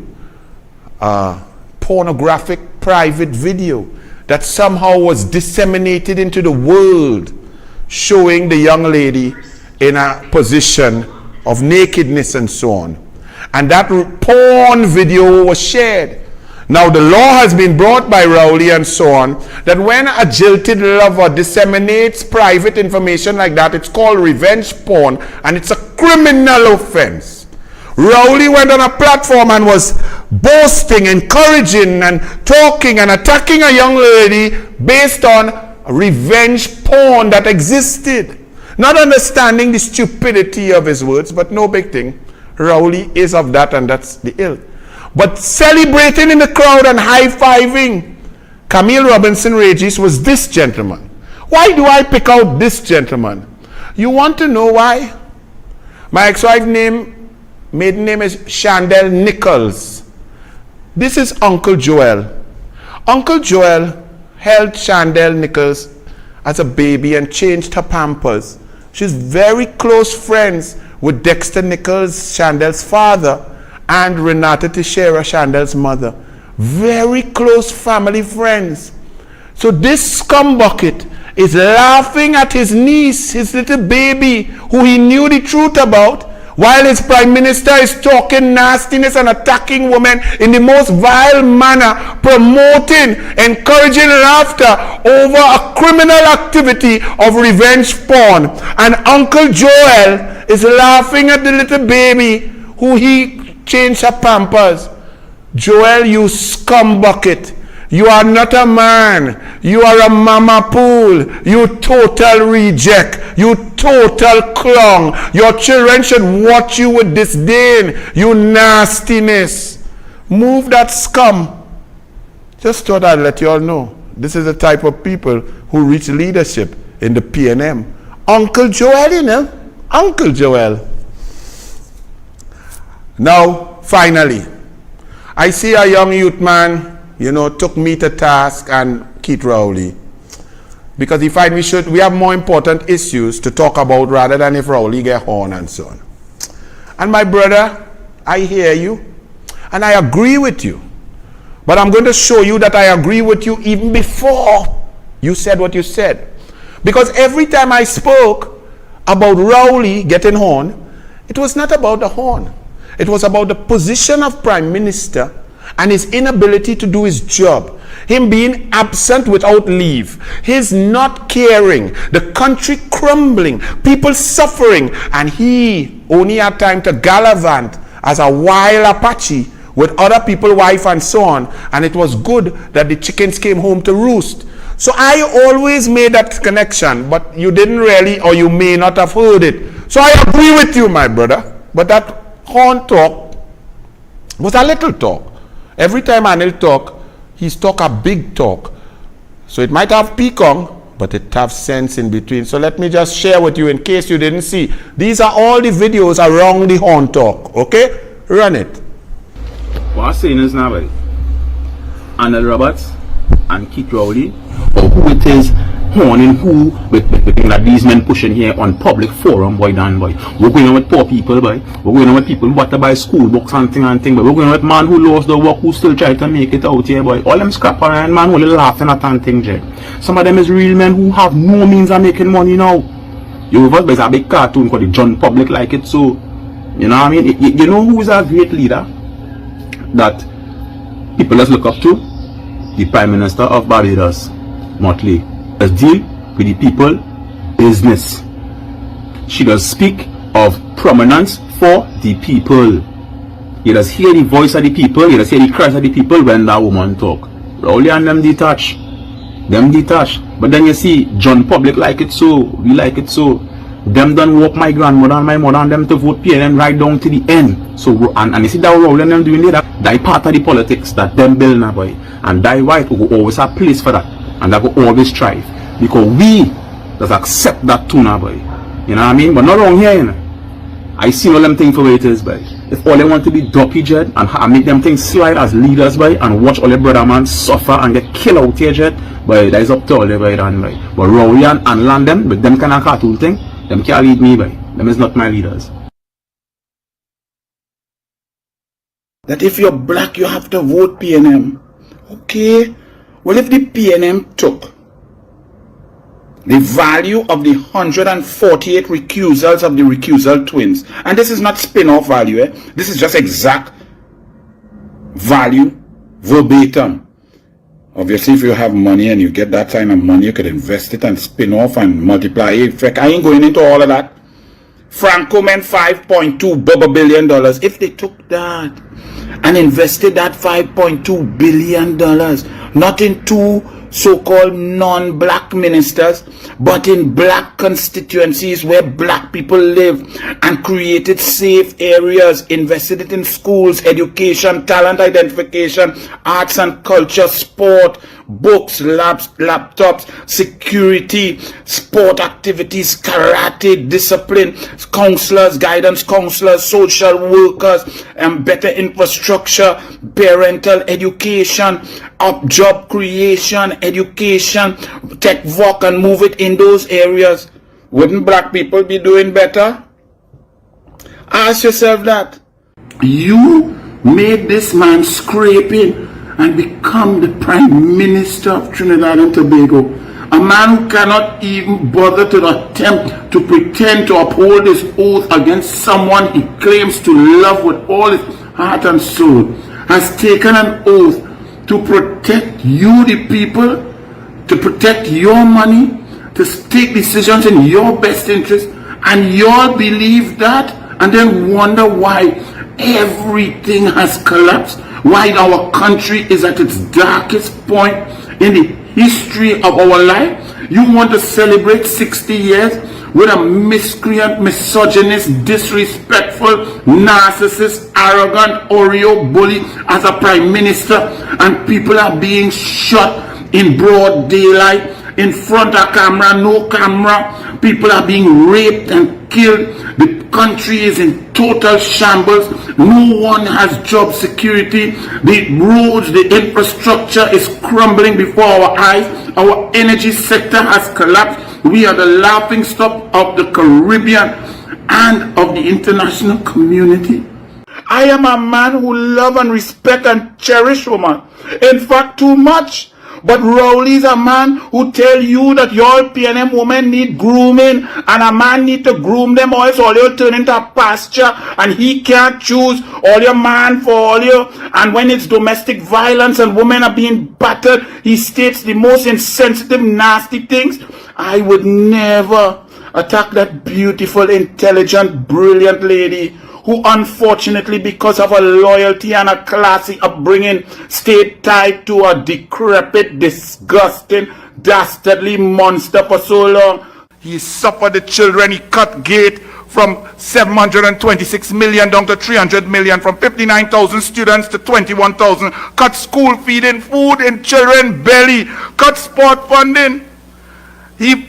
pornographic private video, that somehow was disseminated into the world, showing the young lady in a position of nakedness and so on. And that porn video was shared. Now the law has been brought by Rowley and so on, that when a jilted lover disseminates private information like that, it's called revenge porn, and it's a criminal offense. Rowley went on a platform and was boasting, encouraging and talking and attacking a young lady based on revenge porn that existed. Not understanding the stupidity of his words, but no big thing. Rowley is of that, and that's the ill. But celebrating in the crowd and high-fiving Camille Robinson Regis was this gentleman. Why do I pick out this gentleman? You want to know why? My ex-wife's maiden name is Chandel Nichols. This is Uncle Joel. Uncle Joel held Chandel Nichols as a baby and changed her pampers. She's very close friends with Dexter Nichols, Chandel's father, and Renata Teixeira, Chandel's mother. Very close family friends. So this scumbucket is laughing at his niece, his little baby, who he knew the truth about, while his prime minister is talking nastiness and attacking women in the most vile manner, promoting, encouraging laughter over a criminal activity of revenge porn. And Uncle Joel is laughing at the little baby who he changed her pampers. Joel, you scumbucket. You are not a man. You are a mama pool. You total reject. You total clown. Your children should watch you with disdain. You nastiness. Move that scum. Just thought I'd let you all know. This is the type of people who reach leadership in the PNM. Uncle Joel, you know? Uncle Joel. Now, finally, I see a young youth man, took me to task and Keith Rowley, because he find we have more important issues to talk about rather than if Rowley get horn and so on. And my brother, I hear you and I agree with you, but I'm going to show you that I agree with you even before you said what you said, because every time I spoke about Rowley getting horn, it was not about the horn. It was about the position of Prime Minister and his inability to do his job. him being absent without leave, his not caring, the country crumbling, people suffering, and he only had time to gallivant as a wild Apache with other people's wife and so on, and it was good that the chickens came home to roost. So I always made that connection, but you didn't really, or you may not have heard it. So I agree with you, my brother, but that horn talk was a little talk. Every time Anil talk, he's talk a big talk. So it might have peacock, but it have sense in between. So let me just share with you in case you didn't see. These are all the videos around the horn talk, okay? Run it. What I'm saying is now, Anil Roberts and Keith Rowley, or who it is horning who with the thing that these men pushing here on public forum, boy, Dan, boy. We're going on with poor people, boy. We're going on with people who want to buy school books and thing, but we're going on with man who lost the work, who still try to make it out here, boy. All them scrap around man who laughing at and thing, Jay. Some of them is real men who have no means of making money now. You was a big cartoon called the John Public like it, so you know what I mean? You know who is a great leader that people just look up to? The Prime Minister of Barbados, Motley. Does deal with the people business. She does speak of prominence for the people. You does hear the voice of the people, you does hear the cries of the people when that woman talk. Rowley and them detach. But then you see John Public like it so, we like it so. Them done walk my grandmother and my mother and them to vote PNM right down to the end. So and you see that Rowley and them doing that part of the politics that them build now, boy. And that white will always have place for that. And that will always strive. Because we just accept that too now, boy. You know what I mean? But not wrong here, you know. I see all them things for what it is, boy. If all they want to be dopey jet and make them things slide as leaders, boy, and watch all their brother man suffer and get killed out here, jet, boy, that is up to all them, boy, dan, boy. But Rowley and land them with them kind of cartoon thing, them can't lead me, boy. Them is not my leaders. That if you're black, you have to vote PNM. Okay. Well, if the PNM took the value of the 148 recusals of the recusal twins, and this is not spin-off value, this is just exact value, verbatim. Obviously, if you have money and you get that kind of money, you could invest it and spin off and multiply it. I ain't going into all of that. Franco meant $5.2 billion. If they took that and invested that $5.2 billion, not in two so-called non-black ministers, but in black constituencies where black people live, and created safe areas, invested it in schools, education, talent identification, arts and culture, sport, books, labs, laptops, security, sport activities, karate, discipline, counselors, guidance counselors, social workers, and better infrastructure, parental education, job creation, education, tech work, and move it in those areas. Wouldn't black people be doing better? Ask yourself that. You made this man scraping and become the Prime Minister of Trinidad and Tobago. A man who cannot even bother to attempt to pretend to uphold his oath against someone he claims to love with all his heart and soul, has taken an oath to protect you, the people, to protect your money, to take decisions in your best interest, and you all believe that and then wonder why everything has collapsed, why our country is at its darkest point in the history of our life. You want to celebrate 60 years with a miscreant, misogynist, disrespectful, narcissist, arrogant, Oreo bully as a prime minister, and people are being shot in broad daylight, in front of camera, no camera. People are being raped and killed. The country is in total shambles. No one has job security. The roads, the infrastructure is crumbling before our eyes. Our energy sector has collapsed. We are the laughing stock of the Caribbean and of the international community. I am a man who love and respect and cherish women. In fact, too much. But Rowley's a man who tell you that your PNM women need grooming and a man need to groom them or else all you turn into a pasture and he can't choose all your man for all you. And when it's domestic violence and women are being battered, he states the most insensitive, nasty things. I would never attack that beautiful, intelligent, brilliant lady who unfortunately, because of her loyalty and a classy upbringing, stayed tied to a decrepit, disgusting, dastardly monster for so long. He suffered the children, he cut gate from 726 million down to 300 million, from 59,000 students to 21,000, cut school feeding, food in children's belly, cut sport funding. He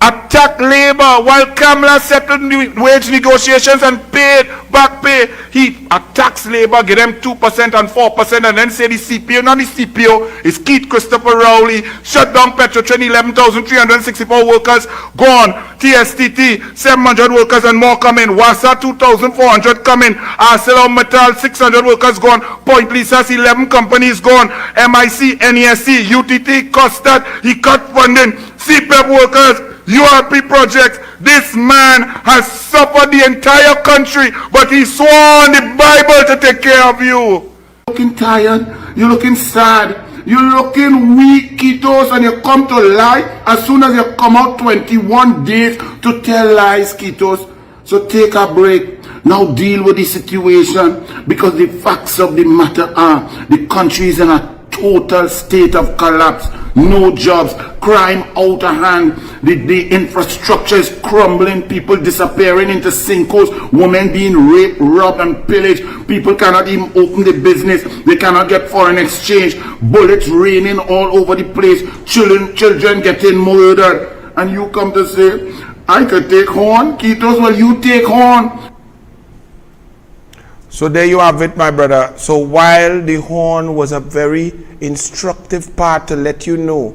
attacked labor while Kamala settled wage negotiations and paid back pay. He attacks labor, give them 2% and 4%, and then say the CPO, not the CPO, it's Keith Christopher Rowley, shut down Patriotism, 11,364 workers gone, TSTT, 700 workers and more coming, WASA, 2,400 coming, ArcelorMittal, 600 workers gone, Point Lisas, 11 companies gone, MIC, NESC, UTT, Custard, he cut funding, CPEP workers, URP projects. This man has suffered the entire country, but he swore on the Bible to take care of you. You're looking tired, you're looking sad, you're looking weak, Kitos, and you come to lie as soon as you come out 21 days to tell lies, Kitos. So take a break. Now deal with the situation, because the facts of the matter are the country is in a total state of collapse. No jobs, crime out of hand, the infrastructure is crumbling, people disappearing into sinkholes, women being raped, robbed and pillaged, people cannot even open the business, they cannot get foreign exchange, bullets raining all over the place, children getting murdered, and you come to say, I could take horn, Kitos, well you take horn. So there you have it, my brother. So while the horn was a very instructive part to let you know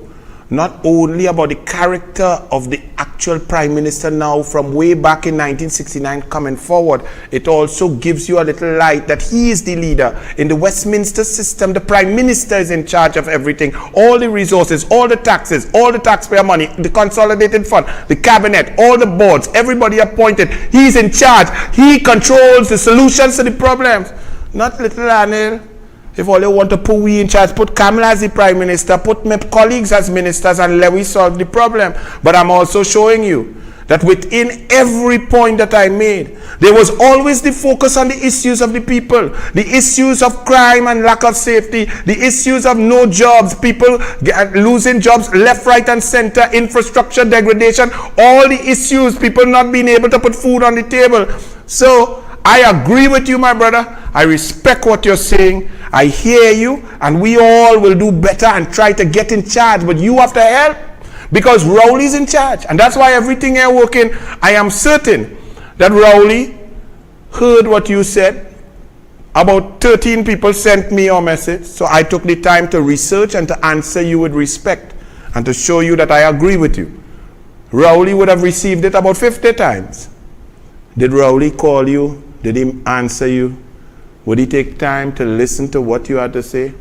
not only about the character of the actual Prime Minister now from way back in 1969 coming forward, it also gives you a little light that he is the leader. In the Westminster system, the Prime Minister is in charge of everything. All the resources, all the taxes, all the taxpayer money, the consolidated fund, the cabinet, all the boards, everybody appointed. He's in charge. He controls the solutions to the problems. Not little Anil. If all you want to put we in charge, put Kamala as the Prime Minister, put my colleagues as ministers, and let we solve the problem. But I'm also showing you that within every point that I made, there was always the focus on the issues of the people, the issues of crime and lack of safety, the issues of no jobs, people losing jobs left, right and center, infrastructure degradation, all the issues, people not being able to put food on the table. So I agree with you, my brother. I respect what you're saying. I hear you, and we all will do better and try to get in charge. But you have to help, because Rowley's in charge. And that's why everything here working. I am certain that Rowley heard what you said. About 13 people sent me your message. So I took the time to research and to answer you with respect and to show you that I agree with you. Rowley would have received it about 50 times. Did Rowley call you? Did he answer you? Would he take time to listen to what you had to say?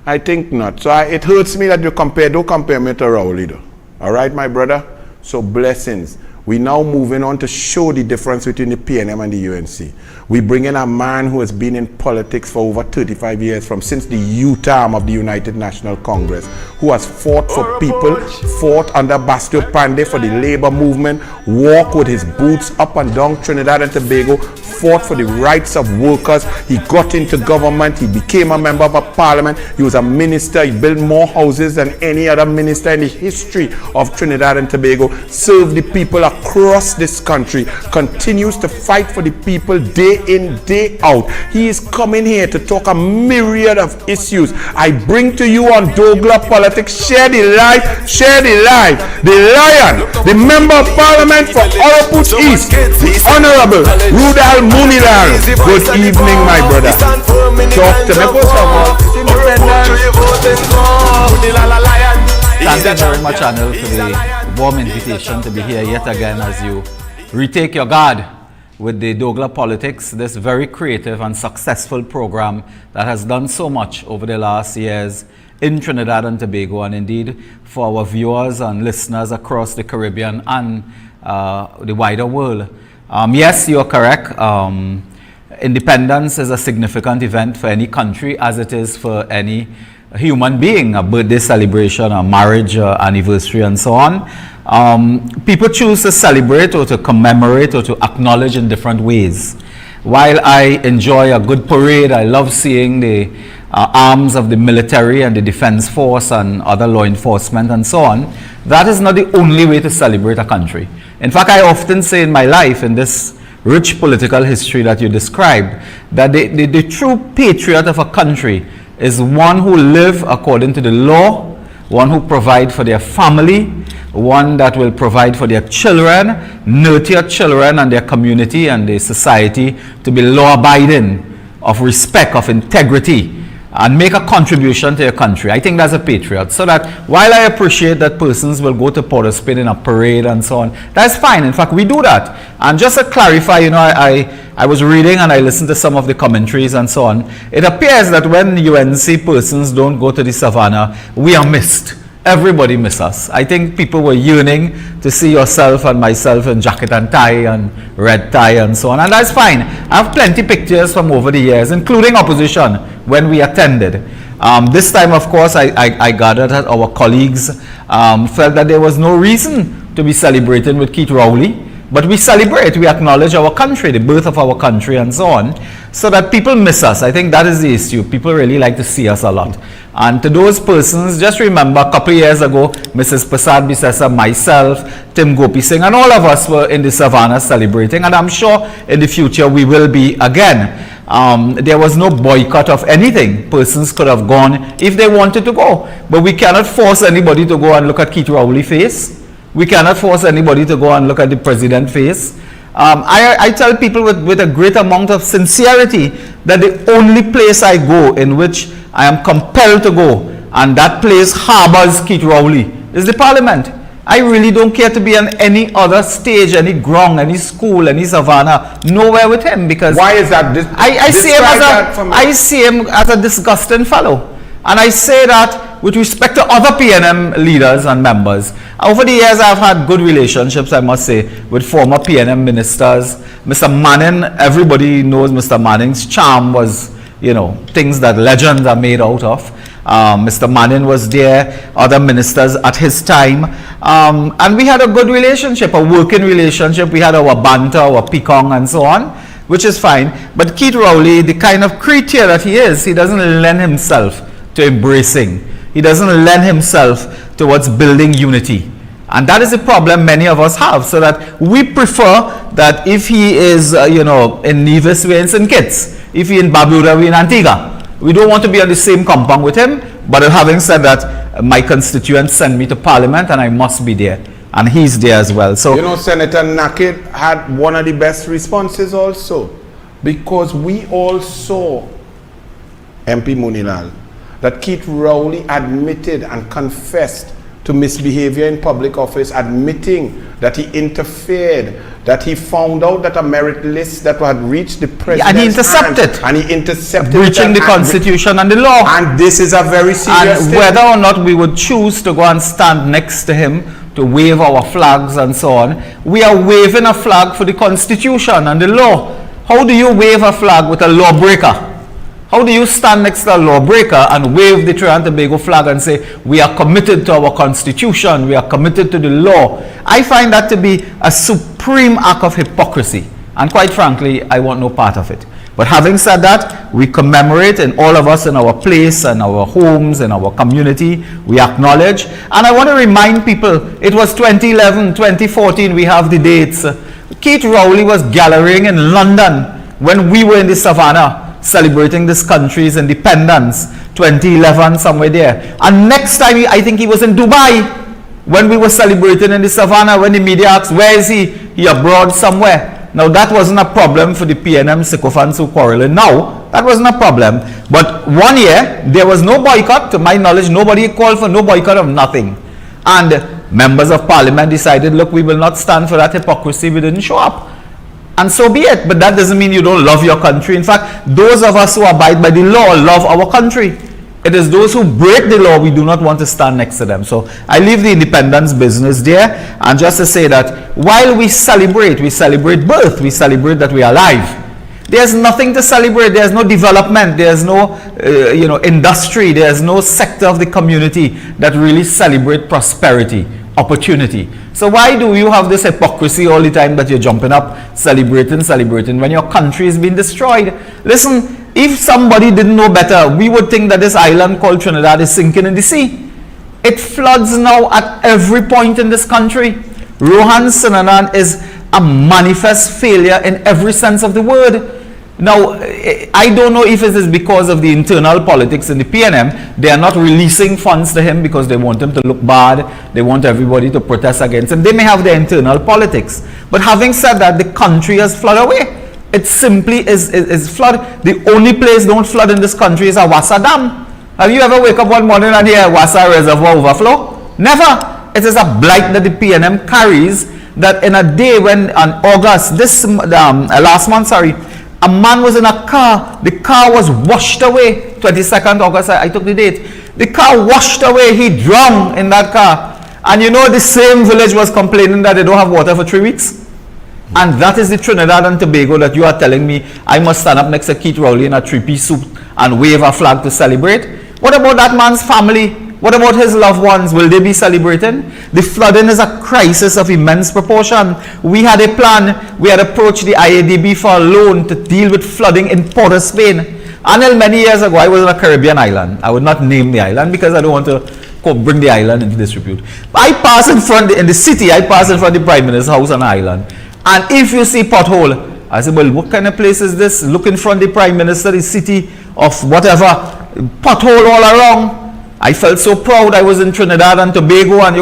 I think not. So it hurts me that you don't compare me to Rowley though. All right, my brother? So blessings. We now moving on to show the difference between the PNM and the UNC. We bring in a man who has been in politics for over 35 years, since the youth arm of the United National Congress, who has fought for people, fought under Bastio Pandey for the labor movement, walked with his boots up and down Trinidad and Tobago, fought for the rights of workers. He got into government, he became a member of a parliament, he was a minister, he built more houses than any other minister in the history of Trinidad and Tobago, served the people across this country, continues to fight for the people day in, day out. He is coming here to talk a myriad of issues. I bring to you on douglAR Politics, share the life, share the life. The Lion, the Member of Parliament for Arrogance East, the Honorable Rudal Moonilal. Good evening, my brother. Talk to me for some Thank you very much, Anil, for the warm invitation to be here yet again as you retake your guard with the douglAR Politics, this very creative and successful program that has done so much over the last years in Trinidad and Tobago, and indeed for our viewers and listeners across the Caribbean and the wider world. Yes, you are correct. Independence is a significant event for any country, as it is for any human being, a birthday celebration, a marriage anniversary, and so on. People choose to celebrate or to commemorate or to acknowledge in different ways. While I enjoy a good parade, I love seeing the arms of the military and the defense force and other law enforcement and so on. That is not the only way to celebrate a country. In fact, I often say in my life, in this rich political history that you described, that the true patriot of a country is one who lives according to the law, one who provides for their family, one that will provide for their children, nurture children and their community and their society to be law-abiding, of respect, of integrity, and make a contribution to your country. I think that's a patriot. So that while I appreciate that persons will go to Port of Spain in a parade and so on, that's fine. In fact, we do that. And just to clarify, you know, I was reading and I listened to some of the commentaries and so on. It appears that when UNC persons don't go to the savannah, we are missed. Everybody miss us. I think people were yearning to see yourself and myself in jacket and tie and red tie and so on, and that's fine. I have plenty pictures from over the years, including opposition, when we attended. This time, of course, I gathered that our colleagues felt that there was no reason to be celebrating with Keith Rowley, but we celebrate, we acknowledge our country, the birth of our country and so on, so that people miss us. I think that is the issue. People really like to see us a lot. And to those persons, just remember a couple of years ago, Mrs. Prasad Bisesa, myself, Tim Gopi Singh, and all of us were in the savannah celebrating, and I'm sure in the future we will be again. There was no boycott of anything. Persons could have gone if they wanted to go, but we cannot force anybody to go and look at Keith Rowley's face. We cannot force anybody to go and look at the president's face. I tell people with a great amount of sincerity that the only place I go in which I am compelled to go, and that place harbors Keith Rowley, is the parliament. I really don't care to be on any other stage, any ground, any school, any savannah, nowhere with him, because why is that? I see him as a disgusting fellow. And I say that with respect to other PNM leaders and members. Over the years, I've had good relationships, I must say, with former PNM ministers. Mr. Manning, everybody knows Mr. Manning's charm was, you know, things that legends are made out of. Mr. Manning was there, other ministers at his time. And we had a good relationship, a working relationship. We had our banter, our picong and so on, which is fine. But Keith Rowley, the kind of creature that he is, he doesn't lend himself to embracing. He doesn't lend himself towards building unity. And that is a problem many of us have, so that we prefer that if he is, in Nevis, we're in St. Kitts. If he in Barbuda, we're in Antigua. We don't want to be on the same compound with him, but having said that, my constituents send me to Parliament and I must be there. And he's there as well. So, you know, Senator Naked had one of the best responses also, because we all saw MP Moonilal, that Keith Rowley admitted and confessed to misbehavior in public office, admitting that he interfered, that he found out that a merit list that had reached the president's and he intercepted. And he intercepted breaching the constitution and the law. And this is a very serious thing. And whether or not we would choose to go and stand next to him to wave our flags and so on, we are waving a flag for the constitution and the law. How do you wave a flag with a lawbreaker? How do you stand next to a lawbreaker and wave the Trinidad and Tobago flag and say, we are committed to our constitution, we are committed to the law? I find that to be a supreme act of hypocrisy. And quite frankly, I want no part of it. But having said that, we commemorate, and all of us in our place and our homes and our community, we acknowledge. And I want to remind people, it was 2011, 2014, we have the dates. Keith Rowley was gallerying in London when we were in the savannah, celebrating this country's independence, 2011, somewhere there. And next time, I think he was in Dubai when we were celebrating in the savannah, when the media asked, where is he? He abroad somewhere. Now, that wasn't a problem for the PNM sycophants who quarreling now. That wasn't a problem. But 1 year, there was no boycott. To my knowledge, nobody called for no boycott of nothing. And members of parliament decided, look, we will not stand for that hypocrisy. We didn't show up. And so be it. But that doesn't mean you don't love your country. In fact, those of us who abide by the law love our country. It is those who break the law, we do not want to stand next to them. So I leave the independence business there, and just to say that while we celebrate birth, we celebrate that we are alive. There's nothing to celebrate. There's no development. There's no industry. There's no sector of the community that really celebrate prosperity, opportunity. So why do you have this hypocrisy all the time that you're jumping up, celebrating when your country is being destroyed? Listen, if somebody didn't know better, we would think that this island called Trinidad is sinking in the sea. It floods now at every point in this country. Rohan Sinanan is a manifest failure in every sense of the word. Now, I don't know if it is because of the internal politics in the PNM. They are not releasing funds to him because they want him to look bad. They want everybody to protest against him. They may have their internal politics. But having said that, the country has flooded away. It simply is flood. The only place don't flood in this country is Awassa Dam. Have you ever wake up one morning and hear Awassa Reservoir overflow? Never. It is a blight that the PNM carries, that in a day when on August, last month, a man was in a car. The car was washed away. 22nd August, I took the date. The car washed away. He drowned in that car. And you know, the same village was complaining that they don't have water for 3 weeks. And that is the Trinidad and Tobago that you are telling me I must stand up next to Keith Rowley in a three-piece suit and wave a flag to celebrate. What about that man's family? What about his loved ones? Will they be celebrating? The flooding is a crisis of immense proportion. We had a plan. We had approached the IADB for a loan to deal with flooding in Port of Spain. Anil, many years ago, I was on a Caribbean island. I would not name the island because I don't want to bring the island into disrepute. I pass in front, in the city, I pass in front of the Prime Minister's house on the island. And if you see pothole, I said, well, what kind of place is this? Look in front of the Prime Minister, the city of whatever, pothole all around. I felt so proud. I was in Trinidad and Tobago, and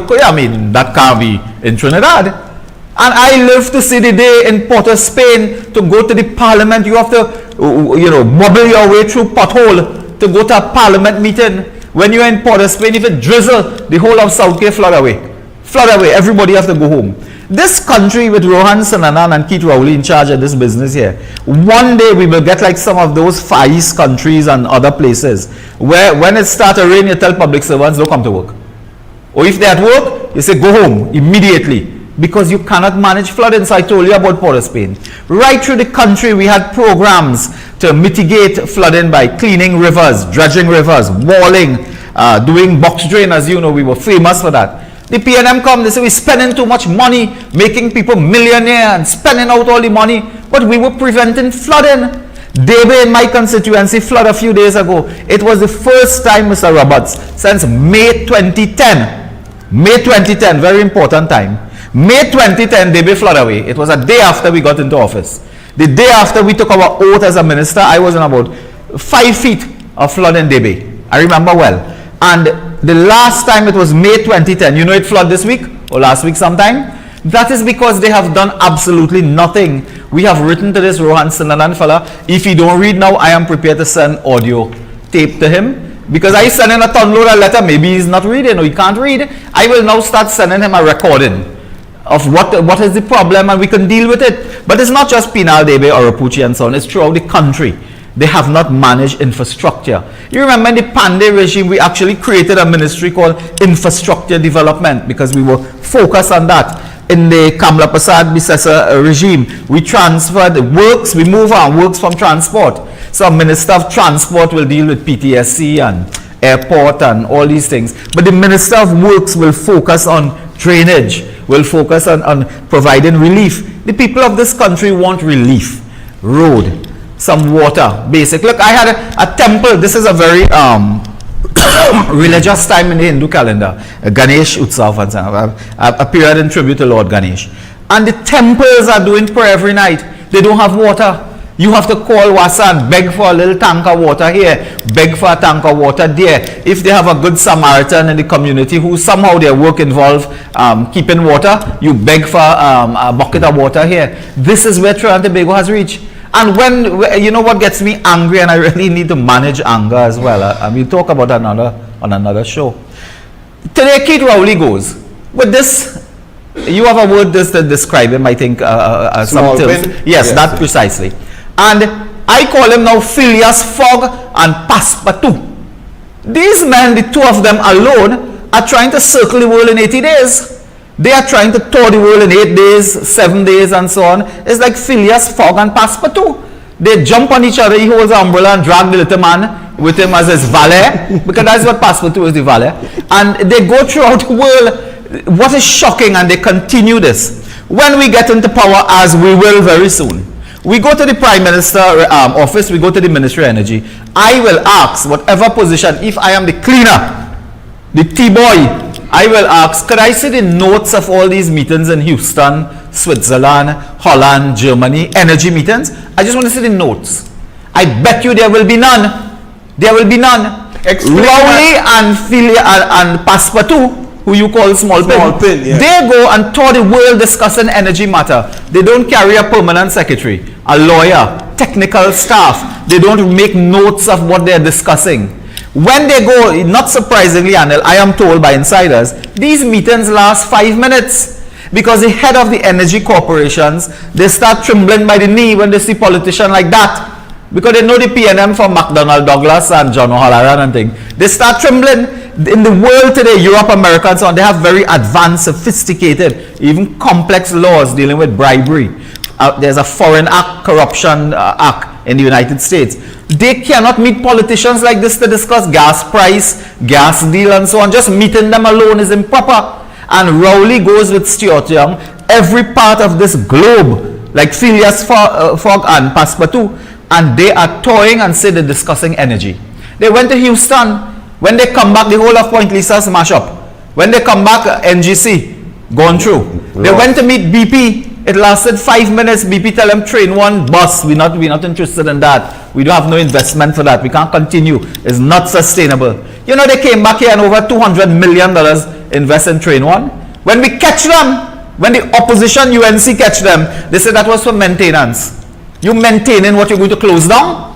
that can't be in Trinidad. And I live to see the day in Port of Spain to go to the parliament. You have to, wobble your way through pothole to go to a parliament meeting. When you're in Port of Spain, if it drizzle, the whole of South Cape flood away. Flood away. Everybody have to go home. This country with Rohan Sinanan and Keith Rowley in charge of this business here, one day we will get like some of those Far East countries and other places where when it starts to rain, you tell public servants don't come to work. Or if they're at work, you say go home immediately because you cannot manage flooding. So I told you about Port of Spain. Right through the country, we had programs to mitigate flooding by cleaning rivers, dredging rivers, walling, doing box drain. As you know, we were famous for that. The PNM come, they say we're spending too much money, making people millionaire and spending out all the money, but we were preventing flooding. Debe in my constituency flood a few days ago. It was the first time, Mr. Roberts, since May 2010. May 2010, very important time. May 2010, Debe flood away. It was a day after we got into office. The day after we took our oath as a minister, I was in about 5 feet of flood in Debe. I remember well. And the last time it was May 2010, you know it flooded this week or last week sometime? That is because they have done absolutely nothing. We have written to this Rohan Sinanan fella. If he don't read now, I am prepared to send audio tape to him. Because I send him a download a letter, maybe he's not reading or he can't read. I will now start sending him a recording of what is the problem and we can deal with it. But it's not just Penal, Debe, or Rapuchi and so on. It's throughout the country. They have not managed infrastructure. You remember in the Pandey regime, we actually created a ministry called Infrastructure Development because we were focused on that. In the Kamla Prasad Bisesa regime, we transferred works, we move our works from transport. So a Minister of Transport will deal with PTSC and airport and all these things. But the Minister of Works will focus on drainage, will focus on providing relief. The people of this country want relief, road, some water, basic. Look, I had a temple. This is a very religious time in the Hindu calendar. Ganesh Utsav, a period in tribute to Lord Ganesh. And the temples are doing prayer every night. They don't have water. You have to call Wassa and beg for a little tank of water here, beg for a tank of water there. If they have a good Samaritan in the community who somehow their work involves keeping water, you beg for a bucket of water here. This is where Trinidad and Tobago has reached. And when, you know what gets me angry, and I really need to manage anger as well, and we'll talk about on another show. Today, Keith Rowley goes, with this, you have a word this to describe him, I think, some terms. Yes, that precisely. And I call him now Phileas Fogg and Passepartout. These men, the two of them alone, are trying to circle the world in 80 days. They are trying to tour the world in 8 days, 7 days, and so on. It's like Phileas Fogg and Passepartout. They jump on each other. He holds an umbrella and drag the little man with him as his valet, because that's what Passepartout is, the valet. And they go throughout the world. What is shocking, and they continue this. When we get into power, as we will very soon, we go to the Prime Minister office, we go to the Ministry of Energy. I will ask, whatever position, if I am the cleaner, the T-boy, I will ask, could I see the notes of all these meetings in Houston, Switzerland, Holland, Germany, energy meetings? I just want to see the notes. I bet you there will be none. There will be none. Rowley and Passepartout, who you call small pin, yeah. They go and tour the world discussing energy matter. They don't carry a permanent secretary, a lawyer, technical staff. They don't make notes of what they're discussing. When they go, not surprisingly, Anil, I am told by insiders, these meetings last 5 minutes, because the head of the energy corporations, they start trembling by the knee when they see politicians like that, because they know the PNM from McDonnell Douglas and John O'Halloran and things. They start trembling. In the world today, Europe, America, and so on, they have very advanced, sophisticated, even complex laws dealing with bribery. There's a Foreign Act, Corruption Act in the United States. They cannot meet politicians like this to discuss gas price, gas deal, and so on. Just meeting them alone is improper. And Rowley goes with Stuart Young, every part of this globe, like Phileas Fogg and Passepartout, and they are toying and say they're discussing energy. They went to Houston. When they come back, the whole of Point Lisa smash up. When they come back, NGC gone through. They went to meet BP. It lasted 5 minutes. BP tell them train one bus. We're not interested in that. We don't have no investment for that. We can't continue. It's not sustainable. You know, they came back here and over $200 million invest in train one. When we catch them, when the opposition UNC catch them, they say that was for maintenance. You maintaining what you're going to close down?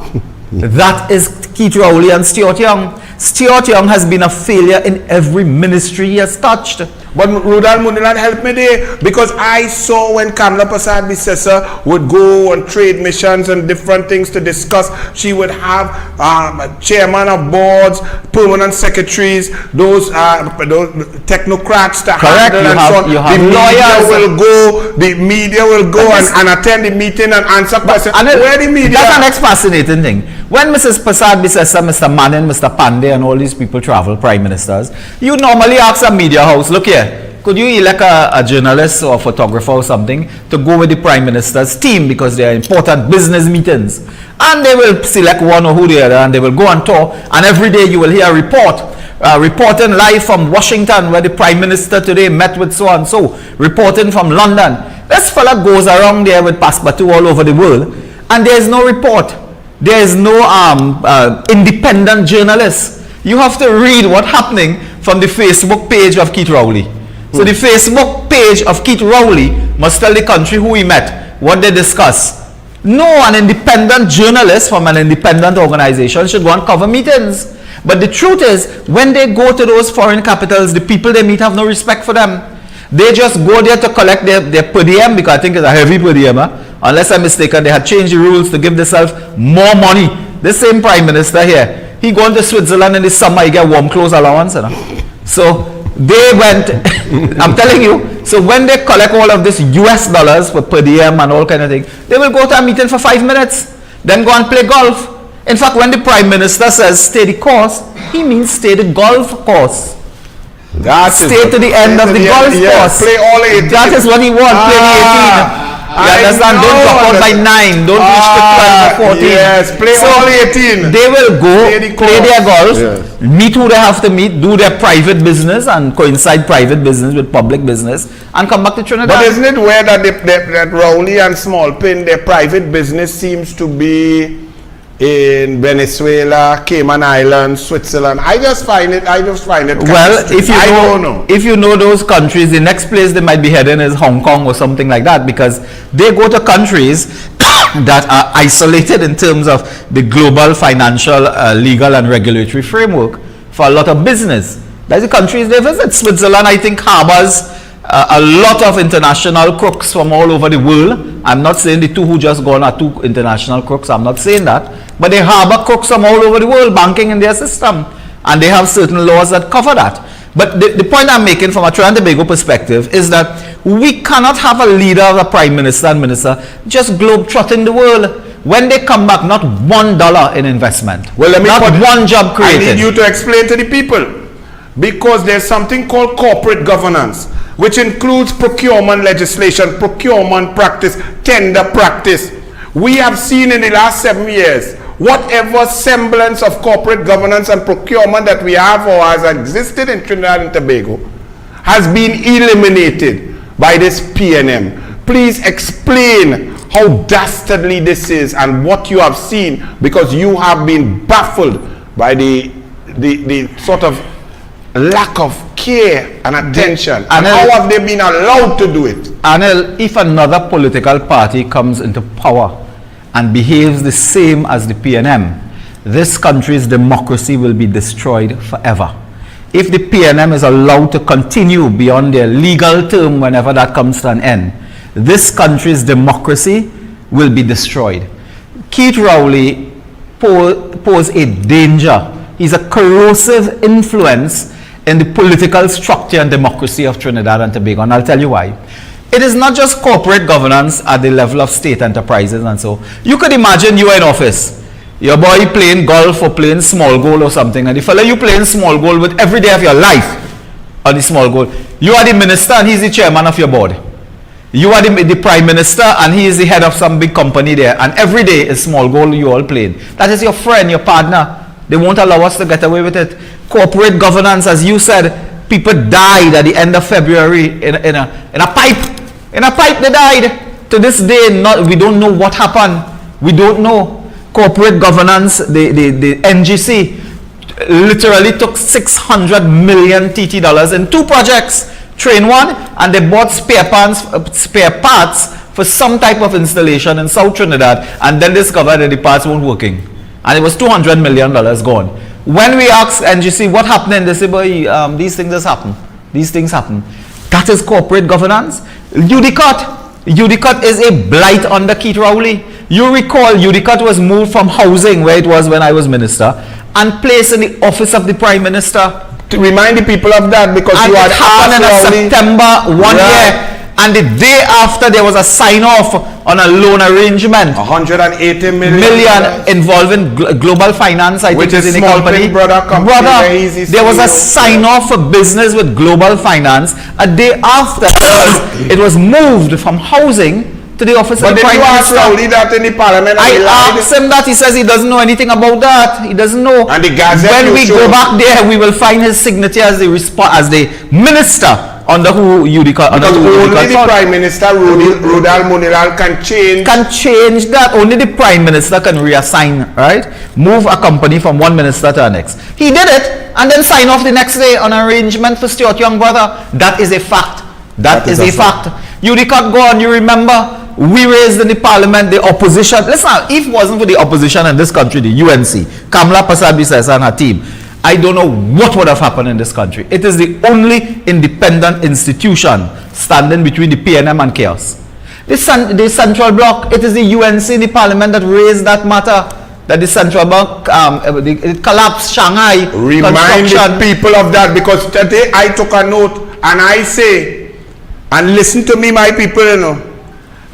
That is Keith Rowley and Stuart Young. Stuart Young has been a failure in every ministry he has touched. But Rudal Moonilal helped me there, because I saw when Kamla Prasad Bissessa would go on trade missions and different things to discuss, she would have a chairman of boards, permanent secretaries, those technocrats to handle and so on. The media will go and attend the meeting and answer questions. Where the media? That's the next fascinating thing. When Mrs. Prasad Bissessa, Mr. Manin, Mr. Pandey, and all these people travel, prime ministers, you normally ask a media house, look here, could you elect a journalist or a photographer or something to go with the prime minister's team, because they are important business meetings, and they will select one or who the other, and they will go on tour, and every day you will hear a report, reporting live from Washington, where the prime minister today met with so and so, reporting from London. This fella goes around there with Passepartout all over the world, and there is no report. There is no independent journalist. You have to read what's happening from the Facebook page of Keith Rowley. So the Facebook page of Keith Rowley must tell the country who he met, what they discuss. No, an independent journalist from an independent organization should go and cover meetings. But the truth is, when they go to those foreign capitals, the people they meet have no respect for them. They just go there to collect their per diem, because I think it's a heavy per diem. Unless I'm mistaken, they had changed the rules to give themselves more money. The same prime minister here, he going to Switzerland in the summer, he get warm clothes allowance. So they went, I'm telling you, so when they collect all of this US dollars for per diem and all kind of thing, they will go to a meeting for 5 minutes, then go and play golf. In fact, when the prime minister says stay the course, he means stay the golf course. Stay to the end of the golf course. Play all 18. That is what he wants, play the 18. You understand? Don't drop out by 9. Don't reach to 12 or 14. Yes, play all 18. They will go, play their golf, meet who they have to meet, do their private business and coincide privite business with public business, and come back to Trinidad. But isn't it weird that Rowley and Smallpin, their private business seems to be in Venezuela, Cayman Islands, Switzerland? I just find it well, if you know those countries, the next place they might be heading is Hong Kong or something like that, because they go to countries that are isolated in terms of the global financial, legal and regulatory framework for a lot of business. That's the countries they visit. Switzerland, I think, harbors a lot of international crooks from all over the world. I'm not saying the two who just gone are two international crooks. I'm not saying that. But they harbor crooks from all over the world, banking in their system. And they have certain laws that cover that. But the point I'm making from a Trinidad and Tobago perspective is that we cannot have a leader, a prime minister and minister just globe-trotting the world. When they come back, not $1 in investment. Well, let me not one job created. I need you to explain to the people. Because there's something called corporate governance, which includes procurement legislation, procurement practice, tender practice. We have seen in the last 7 years, whatever semblance of corporate governance and procurement that we have or has existed in Trinidad and Tobago has been eliminated by this PNM. Please explain how dastardly this is and what you have seen, because you have been baffled by the sort of lack of care and attention. And how have they been allowed to do it? Anil, if another political party comes into power and behaves the same as the PNM, this country's democracy will be destroyed forever. If the PNM is allowed to continue beyond their legal term whenever that comes to an end, this country's democracy will be destroyed. Keith Rowley poses a danger. He's a corrosive influence in the political structure and democracy of Trinidad and Tobago, and I'll tell you why. It is not just corporate governance at the level of state enterprises and so. You could imagine you are in office, your boy playing golf or playing small goal or something, and the fellow you playing small goal with every day of your life on the small goal. You are the minister and he's the chairman of your board. You are the prime minister and he is the head of some big company there, and every day is small goal you all playing. That is your friend, your partner. They won't allow us to get away with it. Corporate governance, as you said, people died at the end of February in a pipe. In a pipe they died. To this day, we don't know what happened. We don't know. Corporate governance, the NGC literally took $600 million TT dollars in 2 projects. Train 1, and they bought spare parts for some type of installation in South Trinidad, and then discovered that the parts weren't working. And it was $200 million gone. When we asked NGC what happened, they said, boy, these things just happen. These things happen. That is corporate governance. UDCOT is a blight under Keith Rowley. You recall UDCOT was moved from housing, where it was when I was minister, and placed in the office of the Prime Minister. To remind the people of that, because and you had happened in September 1 year, and the day after there was a sign-off on a loan arrangement, $180 million involving global finance, I think is in the company. Brother, there was a sign-off for business with global finance. A day after, it was moved from housing to the office of the Prime Minister. But did you ask Rowley that in the parliament? I asked him that. He says he doesn't know anything about that. He doesn't know. And the Gazette, when we go back there, we will find his signature as the minister under who UDCOT. Because only the Prime Minister, Rudal Moonilal, can change that. Only the Prime Minister can reassign, right? Move a company from one minister to the next. He did it and then sign off the next day on an arrangement for Stuart Young brother. That is a fact. That is a fact. UDCOT go on, you remember? We raised in the parliament the opposition. Listen, if it wasn't for the opposition in this country, the UNC, Kamla Pasabisesa and her team, I don't know what would have happened in this country. It is the only independent institution standing between the PNM and chaos. The Central Bloc, it is the UNC in the parliament that raised that matter, that the Central Bloc, it collapsed Shanghai. Remind the people of that, because today I took a note and I say, and listen to me, my people, you know.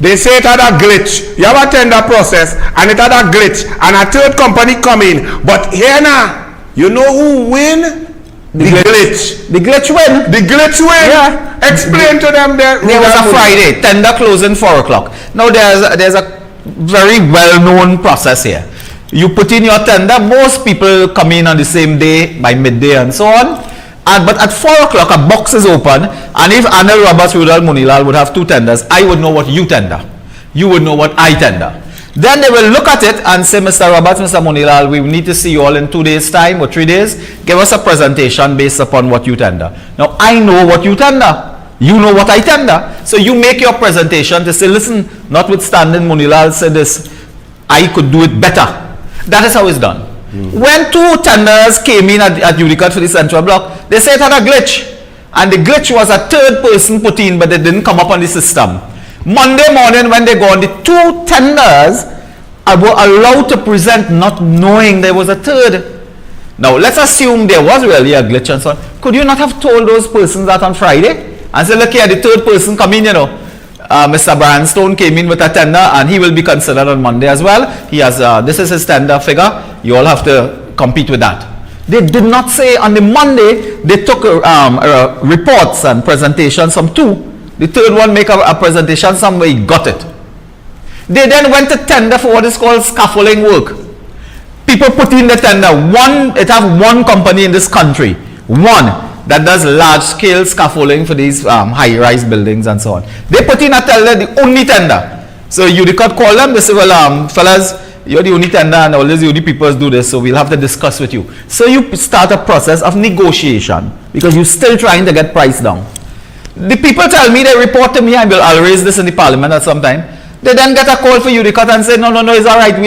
They say it had a glitch. You have a tender process and it had a glitch and a third company come in. But here now, you know who win? The glitch. The glitch win. The glitch win. Yeah. Explain to them there. There was a Friday, tender closing 4 o'clock. Now there's a very well-known process here. You put in your tender, most people come in on the same day by midday and so on. But at 4 o'clock, a box is open, and if Anil Roberts, Rudal Moonilal would have 2 tenders, I would know what you tender. You would know what I tender. Then they will look at it and say, Mr. Roberts, Mr. Moonilal, we need to see you all in 2 days' time or 3 days. Give us a presentation based upon what you tender. Now, I know what you tender. You know what I tender. So you make your presentation to say, listen, notwithstanding Moonilal said this, I could do it better. That is how it's done. When 2 tenders came in at UDCOT for the Central Bloc, they said it had a glitch. And the glitch was a third person put in, but they didn't come up on the system. Monday morning when they go on, the 2 tenders were allowed to present not knowing there was a third. Now, let's assume there was really a glitch and so on. Could you not have told those persons that on Friday? And say, look here, the third person come in, you know. Mr. Brandstone came in with a tender and he will be considered on Monday as well. He has, this is his tender figure. You all have to compete with that. They did not say on the Monday, they took reports and presentations from 2. The third one make a presentation, somebody got it. They then went to tender for what is called scaffolding work. People put in the tender. It have one company in this country, one, that does large-scale scaffolding for these high-rise buildings and so on. They put in a tender, the only tender. So Udicot called them, they say, well, fellas, you're the only tender and all these only people do this, so we'll have to discuss with you. So you start a process of negotiation because you're still trying to get price down. The people tell me, they report to me, I'll raise this in the parliament at some time. They then get a call for Udicot and say, no, it's all right,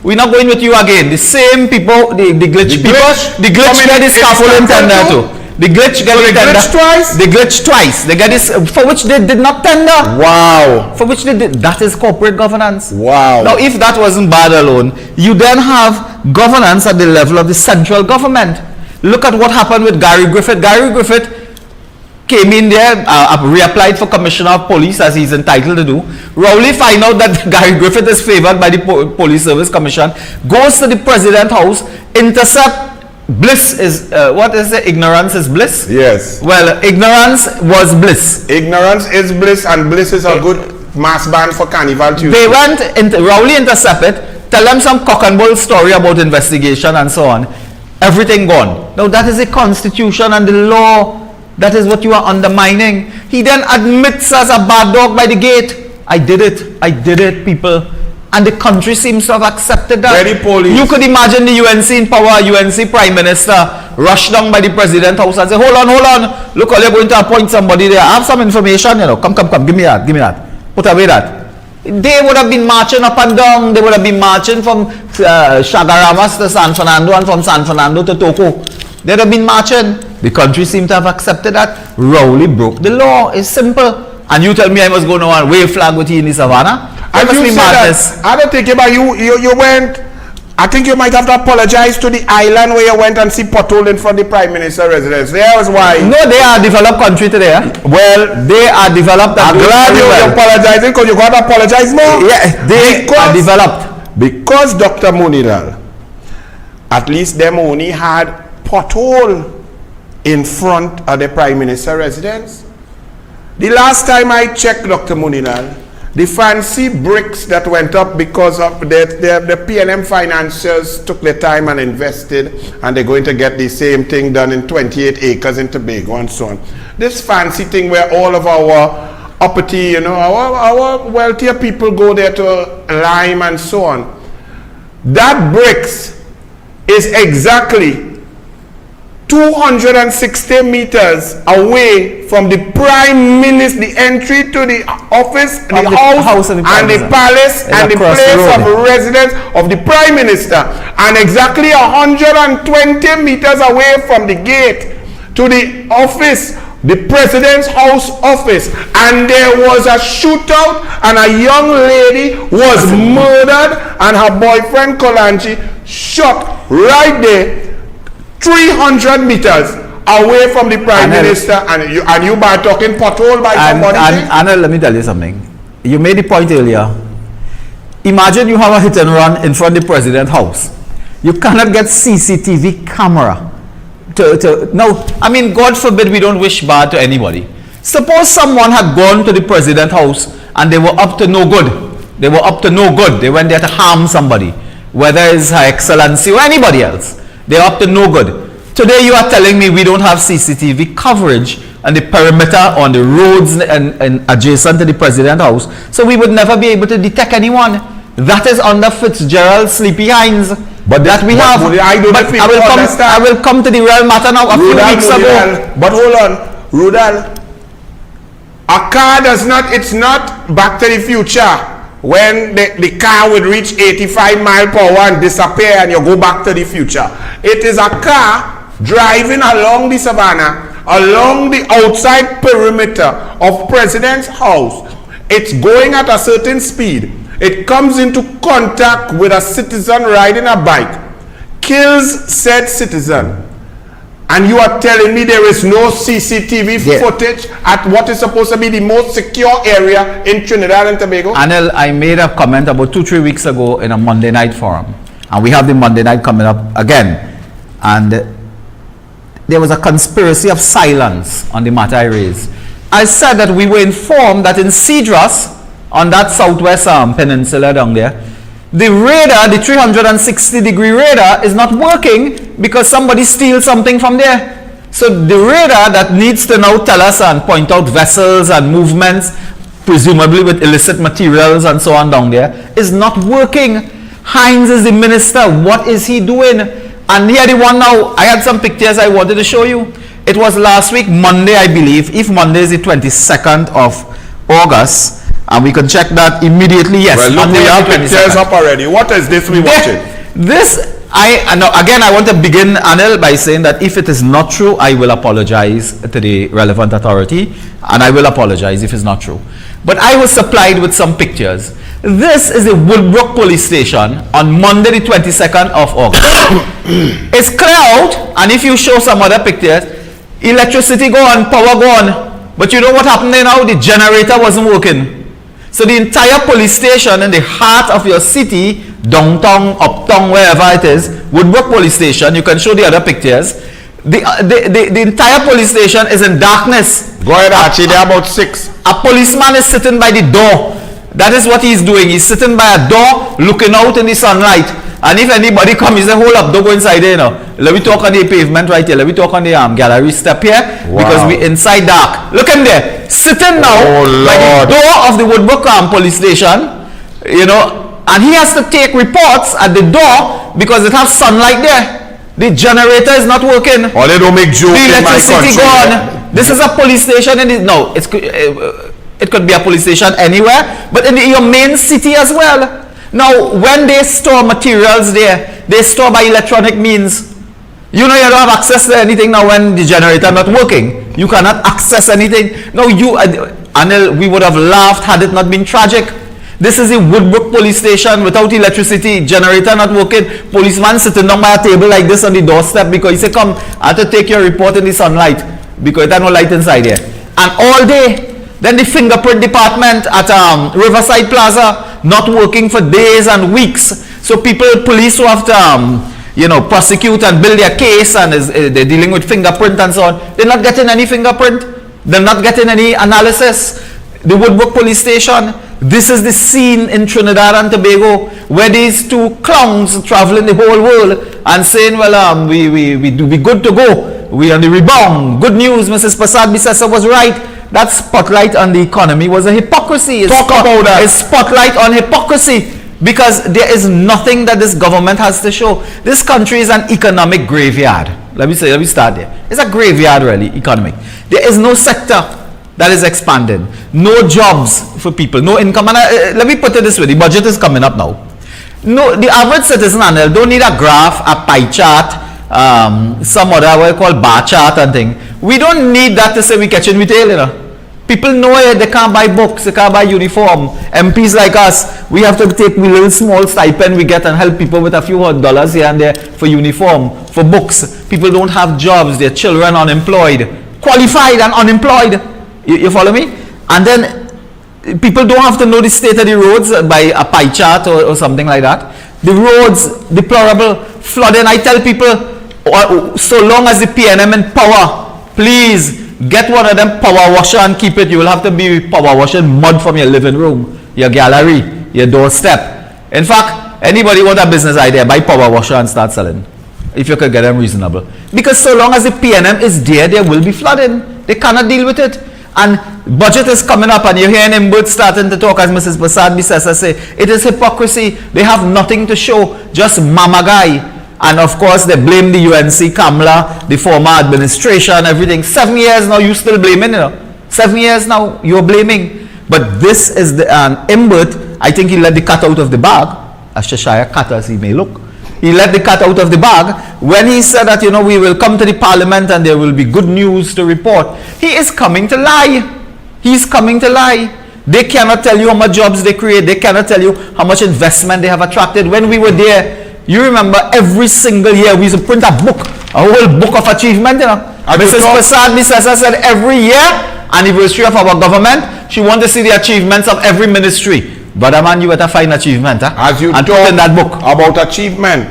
we're not going with you again. The same people, the glitch get this scaffolding tender too. The glitch get the tender. Twice? The glitch twice. They get this, for which they did not tender. Wow. For which they did. That is corporate governance. Wow. Now, if that wasn't bad alone, you then have governance at the level of the central government. Look at what happened with Gary Griffith. Gary Griffith came in there, reapplied for Commissioner of Police as he's entitled to do. Rowley find out that Gary Griffith is favored by the Police Service Commission, goes to the President House, intercept. Bliss is, what is it? Ignorance is bliss? Yes. Well, ignorance was bliss. Ignorance is bliss, and bliss is a good mass band for Carnival Tuesday. They went, Rowley intercepted, tell them some cock and bull story about investigation and so on. Everything gone. Now that is a constitution and the law. That is what you are undermining. He then admits as a bad dog by the gate. I did it, people. And the country seems to have accepted that. Very police. You could imagine the UNC in power, UNC Prime Minister, rushed down by the President House and say, hold on. Look, you're going to appoint somebody there. I have some information, you know. Come. Give me that. Put away that. They would have been marching up and down. They would have been marching from Chagaramas to San Fernando and from San Fernando to Toco. They'd have been marching. The country seemed to have accepted that. Rowley broke the law. It's simple. And you tell me I must go now and wave flag with you in the savannah? I don't think about you went, I think you might have to apologize to the island where you went and see pothole in front of the Prime Minister residence. There was why. No, they are a developed country today. Well, they are developed. I'm glad you're apologizing because you got to apologize more. Yeah, they are developed. Because Dr. Moonilal, at least them only had pothole in front of the Prime Minister residence. The last time I checked, Dr. Moonilal, the fancy bricks that went up because of the PNM financiers took their time and invested, and they're going to get the same thing done in 28 acres in Tobago and so on. This fancy thing where all of our uppity, you know, our wealthier people go there to lime and so on. That bricks is exactly 260 meters away from the Prime Minister, the entry to the office, the house and the palace and the place of residence of the Prime Minister, and exactly 120 meters away from the gate to the office, the President's house office. And there was a shootout and a young lady was murdered and her boyfriend Kolanchi shot right there 300 meters away from the Prime Minister, and you by talking pothole by somebody. Anil, let me tell you something. You made the point earlier. Imagine you have a hit and run in front of the President's house. You cannot get CCTV camera. No, I mean, God forbid we don't wish bad to anybody. Suppose someone had gone to the President's house and they were up to no good. They went there to harm somebody, whether it's Her Excellency or anybody else. They're up to no good. Today you are telling me we don't have CCTV coverage on the perimeter, on the roads and adjacent to the President's house, so we would never be able to detect anyone. That is under Fitzgerald Sleepy Hines. But that we have. I will come to the real matter now. A few weeks ago. But hold on, Rudal. A car does not. It's not Back to the Future when the car would reach 85 miles per hour and disappear and you go back to the future. It is a car driving along the savannah, along the outside perimeter of President's house. It's going at a certain speed. It comes into contact with a citizen riding a bike, kills said citizen, and you are telling me there is no CCTV footage at what is supposed to be the most secure area in Trinidad and Tobago? Anil, I made a comment about 2-3 weeks ago in a Monday night forum, and we have the Monday night coming up again, and there was a conspiracy of silence on the matter I raised. I said that we were informed that in Cedros, on that southwest peninsula down there, the radar, the 360-degree radar, is not working because somebody steals something from there. So the radar that needs to now tell us and point out vessels and movements, presumably with illicit materials and so on down there, is not working. Hines is the minister. What is he doing? And here the one now, I had some pictures I wanted to show you. It was last week, Monday, I believe. If Monday is the 22nd of August, and we can check that immediately. Yes. Well, look, we have pictures up already. What is this we watching? Again, I want to begin, Anil, by saying that if it is not true, I will apologize to the relevant authority, and I will apologize if it's not true. But I was supplied with some pictures. This is the Woodbrook police station on Monday, the 22nd of August. It's clear out, and if you show some other pictures, electricity go on, power go on. But you know what happened there now? The generator wasn't working. So the entire police station in the heart of your city, downtown, uptown, wherever it is, Woodbrook police station, you can show the other pictures. The entire police station is in darkness. Go ahead, Archie, there are about 6. A policeman is sitting by the door. That is what he's doing. He's sitting by a door, looking out in the sunlight. And if anybody comes, he says, hold up, don't go inside there, you know. Let me talk on the pavement right here. Let me talk on the gallery step here. Wow. Because we inside dark. Look in there. Sitting now by the door of the Woodbrook police station, you know, and he has to take reports at the door because it has sunlight there. The generator is not working. Or they don't make jokes in my country. Gone. This is a police station. No, it could be a police station anywhere, but in your main city as well. Now, when they store materials there, they store by electronic means. You know, you don't have access to anything now when the generator not working. You cannot access anything. Now, Anil, we would have laughed had it not been tragic. This is a Woodbrook police station without electricity, generator not working, policeman sitting down by a table like this on the doorstep because he said, come, I have to take your report in the sunlight because there's no light inside here. And all day, then the fingerprint department at Riverside Plaza not working for days and weeks. So police who have to, prosecute and build their case and they're dealing with fingerprint and so on. They're not getting any fingerprint. They're not getting any analysis. The Woodbrook police station. This is the scene in Trinidad and Tobago where these two clowns traveling the whole world and saying, well, we good to go. We on the rebound. Good news, Mrs. Prasad Bisesa was right. That spotlight on the economy was a hypocrisy. Talk about that. A spotlight on hypocrisy because there is nothing that this government has to show. This country is an economic graveyard. Let me start there. It's a graveyard really, economic. There is no sector that is expanding. No jobs for people, no income. And let me put it this way, the budget is coming up now. No, the average citizen, Anil, don't need a graph, a pie chart, some other what you call bar chart and thing. We don't need that to say we catching retail, you know. People know it, they can't buy books, they can't buy uniform. MPs like us, we have to take a little small stipend we get and help people with a few $100 here and there for uniform, for books. People don't have jobs, their children unemployed, qualified and unemployed. You follow me? And then people don't have to know the state of the roads by a pie chart or something like that. The roads, deplorable, flooding. I tell people, so long as the PNM in power, please get one of them power washer and keep it. You will have to be power washing mud from your living room, your gallery, your doorstep. In fact, anybody want a business idea, buy power washer and start selling. If you could get them reasonable. Because so long as the PNM is there will be flooding. They cannot deal with it. And budget is coming up and you're hearing him both starting to talk as Mrs. Prasad Bisesa say, it is hypocrisy. They have nothing to show, just mama guy. And of course they blame the UNC, Kamla, the former administration, everything. 7 years now, you still blaming, you know. 7 years now, you're blaming. But this is the, Imbert, I think he let the cat out of the bag, as Cheshire cat as he may look. He let the cat out of the bag when he said that, we will come to the parliament and there will be good news to report. He is coming to lie. He's coming to lie. They cannot tell you how much jobs they create. They cannot tell you how much investment they have attracted. When we were there, You remember every single year we used to print a book, a whole book of achievement, you know. Mrs. Prasad Bisesa said every year, anniversary of our government, she wanted to see the achievements of every ministry. Brother man, you better find achievement, huh? As you and talk in that book about achievement,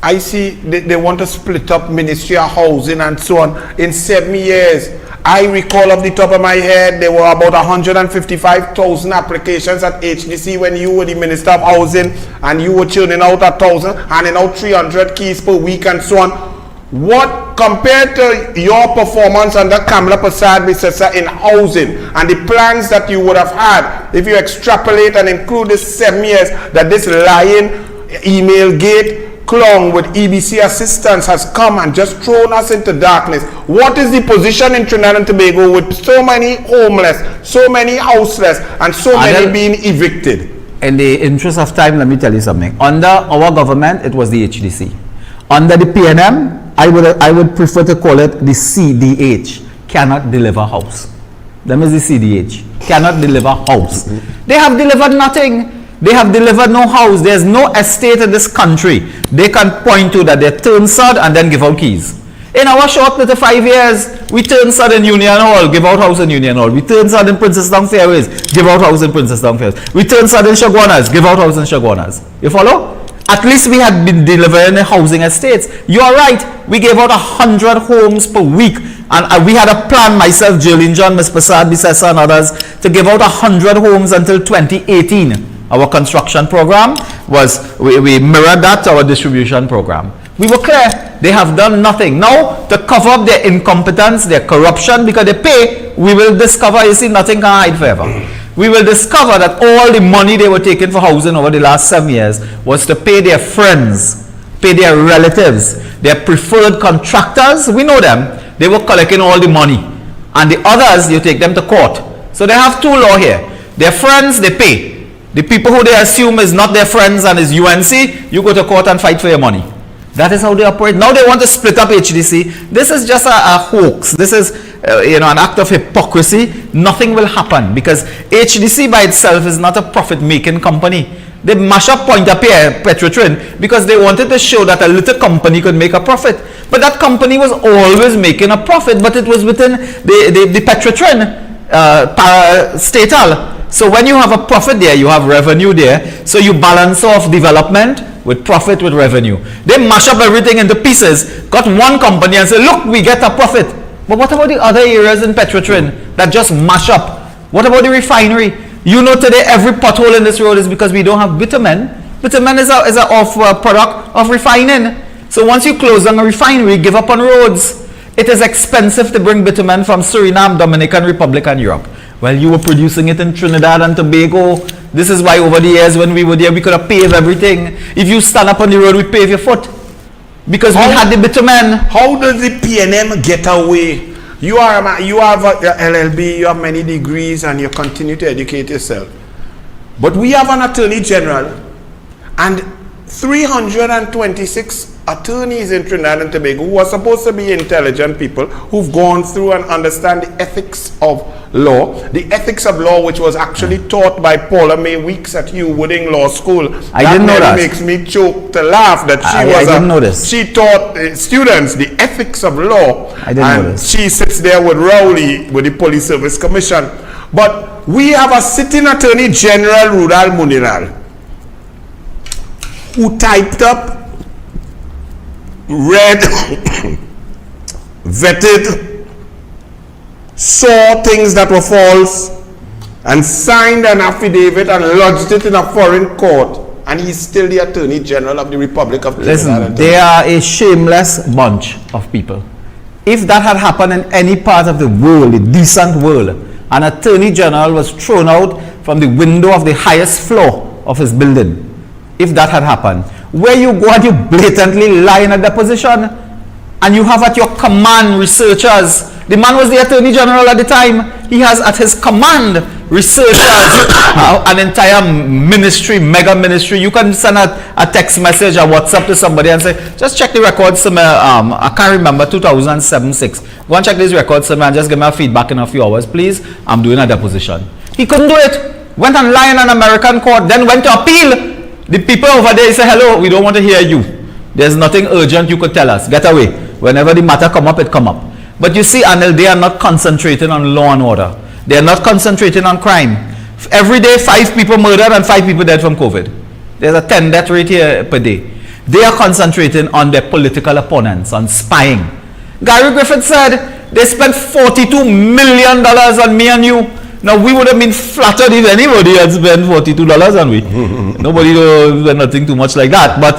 I see they want to split up Ministry of Housing and so on in 7 years. I recall off the top of my head, there were about 155,000 applications at HDC when you were the Minister of Housing, and you were churning out 1,000, handing out 300 keys per week and so on. What, compared to your performance under Kamala Prasad Bisesa in housing and the plans that you would have had, if you extrapolate and include this 7 years that this lying email gate clung with EBC assistance has come and just thrown us into darkness. What is the position in Trinidad and Tobago with so many homeless, so many houseless, and so many being evicted? In the interest of time, let me tell you something. Under our government, it was the HDC. Under the PNM, I would prefer to call it the CDH, cannot deliver house. That means the CDH, cannot deliver house. They have delivered nothing. They have delivered no house. There's no estate in this country they can point to that they turn sod and then give out keys. In our short 35 years, we turn sod in Union Hall, give out house in Union Hall. We turn sod in Princessdown Fairways, give out house in Princessdown Fairways. We turn sod in Shagwanas, give out house in Shagwanas. You follow? At least we had been delivering housing estates. You are right. We gave out 100 homes per week. And we had a plan, myself, Jolene John, Ms. Prasad Bisesa and others, to give out 100 homes until 2018. Our construction program was, we mirrored that to our distribution program. We were clear. They have done nothing. Now, to cover up their incompetence, their corruption, because they pay, we will discover, you see, nothing can hide forever. We will discover that all the money they were taking for housing over the last 7 years was to pay their friends, pay their relatives, their preferred contractors. We know them. They were collecting all the money. And the others, you take them to court. So they have two laws here. Their friends, they pay. The people who they assume is not their friends and is UNC, you go to court and fight for your money. That is how they operate. Now they want to split up HDC. This is just a hoax. This is an act of hypocrisy. Nothing will happen because HDC by itself is not a profit-making company. They mash up Point-a-Pierre, Petrotrin, because they wanted to show that a little company could make a profit. But that company was always making a profit, but it was within the Petrotrin parastatal. So when you have a profit there, you have revenue there. So you balance off development with profit with revenue. They mash up everything into pieces, got one company and say, look, we get a profit. But what about the other areas in Petrotrin that just mash up? What about the refinery? You know today every pothole in this road is because we don't have bitumen. Bitumen is an off product of refining. So once you close down a refinery, give up on roads. It is expensive to bring bitumen from Suriname, Dominican Republic and Europe. Well, you were producing it in Trinidad and Tobago. This is why over the years when we were there, we could have paved everything. If you stand up on the road, we pave your foot. Because we had the bitumen. How does the PNM get away? You have a LLB, you have many degrees, and you continue to educate yourself. But we have an Attorney General and 326 attorneys in Trinidad and Tobago who are supposed to be intelligent people who've gone through and understand the ethics of law. The ethics of law, which was actually taught by Paula May Weeks at Hugh Wooding Law School. I didn't know that. Makes me choke to laugh that she she taught students the ethics of law. I didn't know this. She sits there with Rowley with the Police Service Commission. But we have a sitting Attorney General, Rudal Moonilal, who typed up, read, vetted, saw things that were false, and signed an affidavit and lodged it in a foreign court, and he's still the Attorney General of the Republic of Trinidad. Listen, they are a shameless bunch of people. If that had happened in any part of the world, the decent world, an Attorney General was thrown out from the window of the highest floor of his building. If that had happened, where you go and you blatantly lie in a deposition and you have at your command researchers. The man was the Attorney General at the time. He has at his command researchers, an entire ministry, mega ministry. You can send a text message or WhatsApp to somebody and say, just check the records. I can't remember, 2007-6. Go and check these records and just give me a feedback in a few hours, please. I'm doing a deposition. He couldn't do it. Went and lied in an American court, then went to appeal. The people over there say, hello, we don't want to hear you. There's nothing urgent you could tell us. Get away. Whenever the matter come up, it come up. But you see, Anil, they are not concentrating on law and order. They are not concentrating on crime. Every day, 5 people murdered and 5 people dead from COVID. There's a 10 death rate here per day. They are concentrating on their political opponents, on spying. Gary Griffith said they spent $42 million on me and you. Now, we would have been flattered if anybody had spent $42 on we. Nobody knows nothing too much like that. But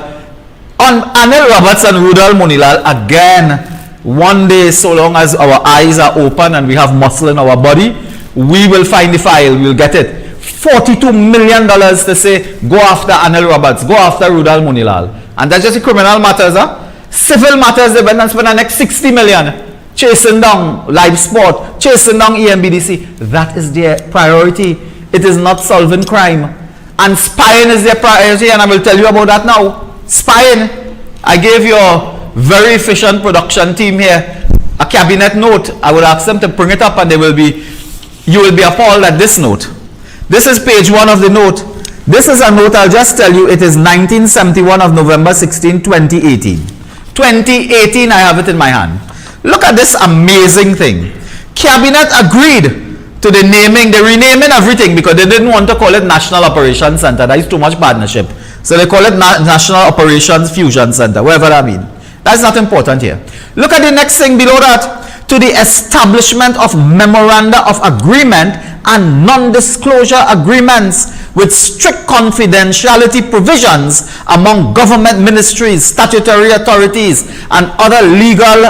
on Anil Roberts and Rudal Moonilal, again, one day, so long as our eyes are open and we have muscle in our body, we will find the file, we'll get it. $42 million to say, go after Anil Roberts, go after Rudal Moonilal. And that's just the criminal matters, huh? Civil matters, they went and spent the next $60 million chasing down live sport, chasing down EMBDC. That is their priority. It is not solving crime. And spying is their priority, and I will tell you about that now. Spying. I gave your very efficient production team here a cabinet note. I will ask them to bring it up, and you will be appalled at this note. This is page 1 of the note. This is a note, I'll just tell you, it is 1971 of November 16, 2018. 2018, I have it in my hand. Look at this amazing thing. Cabinet agreed to the naming, the renaming everything because they didn't want to call it National Operations Center. That is too much partnership. So they call it National Operations Fusion Center, whatever that means. That's not important here. Look at the next thing below that. To the establishment of memoranda of agreement and non-disclosure agreements with strict confidentiality provisions among government ministries, statutory authorities, and other legal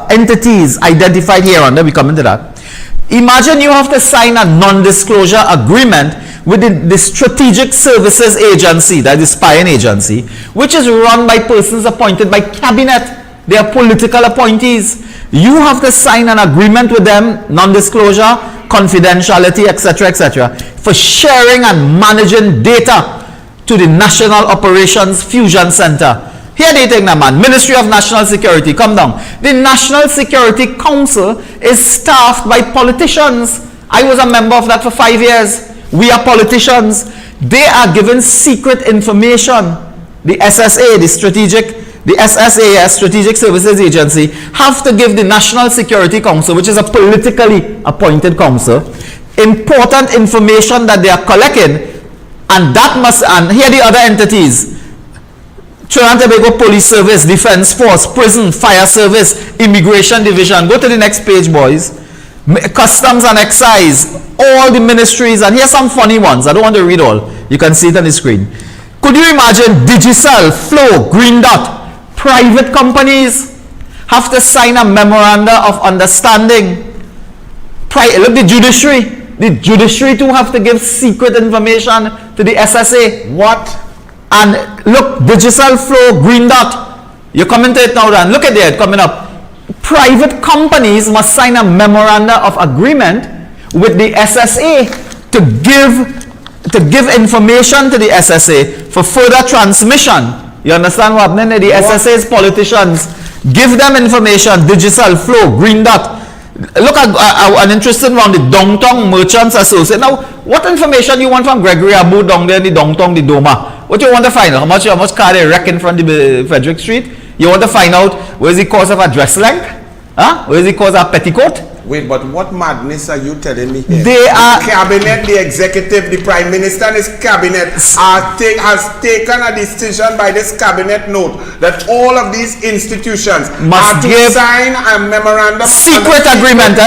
entities identified here under. We come into that. Imagine you have to sign a non-disclosure agreement with the Strategic Services Agency, that is spying agency, which is run by persons appointed by cabinet. They are political appointees. You have to sign an agreement with them, non-disclosure, confidentiality, etc., etc., for sharing and managing data to the National Operations Fusion Center. Here they take that, man. Ministry of National Security, come down. The National Security Council is staffed by politicians. I was a member of that for 5 years. We are politicians. They are given secret information. The SSA, the SSAS, Strategic Services Agency, have to give the National Security Council, which is a politically appointed council, important information that they are collecting, and that must, and here are the other entities: Trinidad and Tobago Police Service, Defense Force, Prison, Fire Service, Immigration Division. Go to the next page, boys. Customs and Excise, all the ministries, and here's some funny ones. I don't want to read all. You can see it on the screen. Could you imagine Digicel, Flow, Green Dot, private companies have to sign a memoranda of understanding? Look, the judiciary too have to give secret information to the SSA. What? And look, Digicel, Flow, Green Dot. You come into it now, Dan. Look at it coming up. Private companies must sign a memoranda of agreement with the SSA to give information to the SSA for further transmission. You understand what happening? The SSA's politicians give them information. Digicel, Flow, Green Dot. Look at an interesting one, the Downtown Merchants Association. Now, what information you want from Gregory Abu down there in the downtown, the Doma? What you want to find out? How much car they wreck in front of the Frederick Street? You want to find out where's the cause of a dress length? Huh? Where's the cause of a petticoat? Wait, but what madness are you telling me here? They are the cabinet, the executive, the prime minister and his cabinet has taken a decision by this cabinet note that all of these institutions must give sign a memorandum secret agreement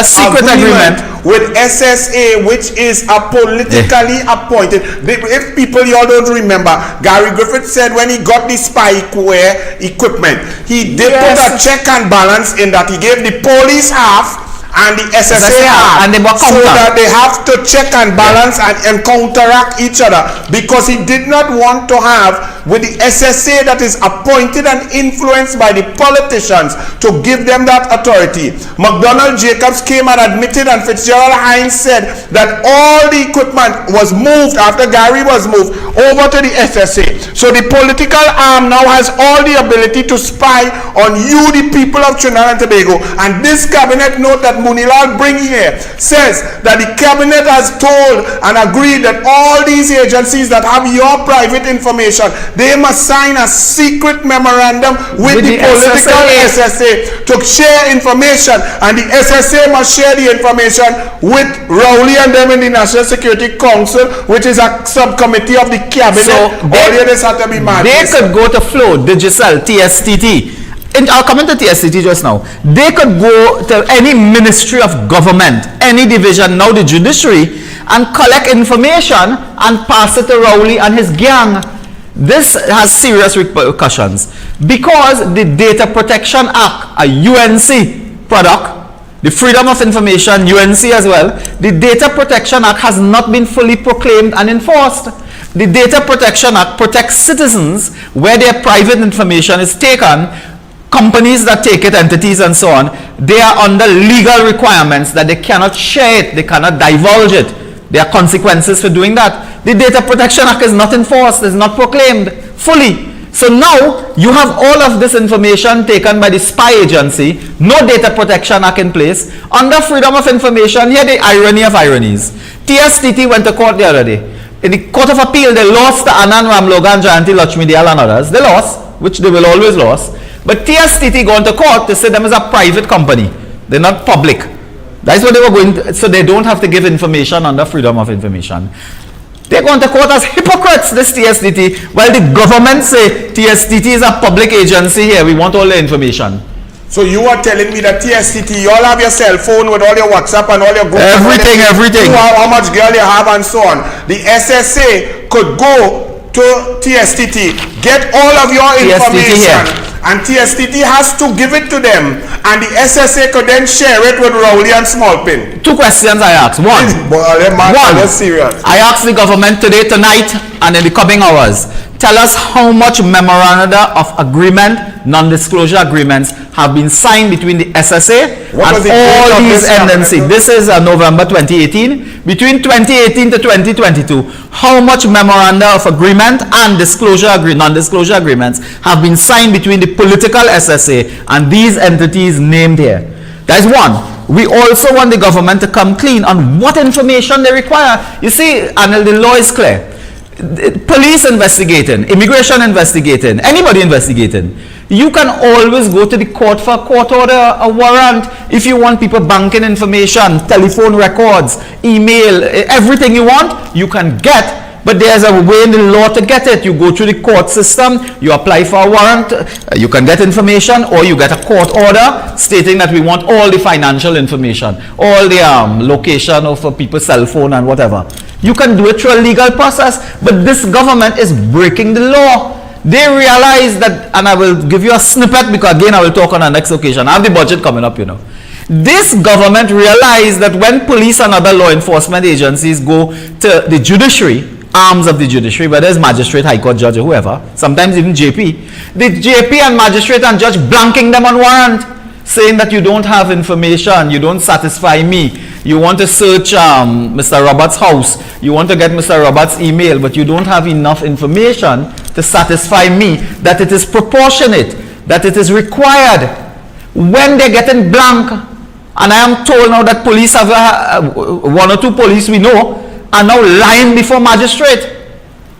with SSA, which is a politically appointed. If people y'all don't remember, Gary Griffith said when he got the spyware equipment, he did put a check and balance in that. He gave the police half and the SSA and they were so that they have to check and balance and counteract each other, because he did not want to have with the SSA that is appointed and influenced by the politicians to give them that authority. McDonald Jacobs came and admitted, and Fitzgerald Hines said that all the equipment was moved after Gary was moved over to the SSA. So the political arm now has all the ability to spy on you, the people of Trinidad and Tobago. And this cabinet note that Moonilal bring here says that the cabinet has told and agreed that all these agencies that have your private information, they must sign a secret memorandum with the political SSA to share information, and the SSA must share the information with Rowley and them in the National Security Council, which is a subcommittee of the cabinet. So they could go to Flow, Digicel, TSTT. And I'll come into TSTT just now. They could go to any ministry of government, any division, now the judiciary, and collect information and pass it to Rowley and his gang. This has serious repercussions because the Data Protection Act, a UNC product, the Freedom of Information, UNC as well, the Data Protection Act has not been fully proclaimed and enforced. The Data Protection Act protects citizens where their private information is taken. Companies that take it, entities and so on, they are under legal requirements that they cannot share it, they cannot divulge it. There are consequences for doing that. The Data Protection Act is not enforced, is not proclaimed fully. So now you have all of this information taken by the spy agency, no Data Protection Act in place, under Freedom of Information. Here the irony of ironies. TSTT went to court the other day. In the Court of Appeal, they lost to Anand Ramlogan, Jayanti Lakshmi Dayal and others. They lost, which they will always lose. But TSTT gone to court to say them as a private company. They're not public. That's what they were going to, so they don't have to give information under Freedom of Information. They're going to court as hypocrites, this TSTT, while the government say TSTT is a public agency here, we want all the information. So you are telling me that TSTT, you all have your cell phone with all your WhatsApp and all your groups. Everything. How much girl you have and so on. The SSA could go to TSTT, get all of your information, and TSTT has to give it to them, and the SSA could then share it with Rowley and Smallpin. Two questions I asked. One, I asked the government today, tonight, and in the coming hours, tell us how much memoranda of agreement, non-disclosure agreements have been signed between the SSA and all these NNC. This is November 2018. Between 2018 to 2022, how much memoranda of agreement and non-disclosure agreements have been signed between the political SSA and these entities named here? That is one. We also want the government to come clean on what information they require. You see, Anil, the law is clear. Police investigating, immigration investigating, anybody investigating, you can always go to the court for a court order, a warrant, if you want people banking information, telephone records, email, everything you want, you can get. But there's a way in the law to get it. You go through the court system, you apply for a warrant, you can get information, or you get a court order stating that we want all the financial information, all the location of people's cell phone and whatever. You can do it through a legal process, but this government is breaking the law. They realize that, and I will give you a snippet because again I will talk on the next occasion. I have the budget coming up, you know. This government realized that when police and other law enforcement agencies go to the judiciary, arms of the judiciary, whether it's magistrate, high court judge or whoever, sometimes even JP, the JP and magistrate and judge blanking them on warrant, saying that you don't have information, you don't satisfy me, you want to search Mr. Roberts' house, you want to get Mr. Roberts' email, but you don't have enough information to satisfy me that it is proportionate, that it is required. When they're getting blank, and I am told now that police have one or two police we know are now lying before magistrate.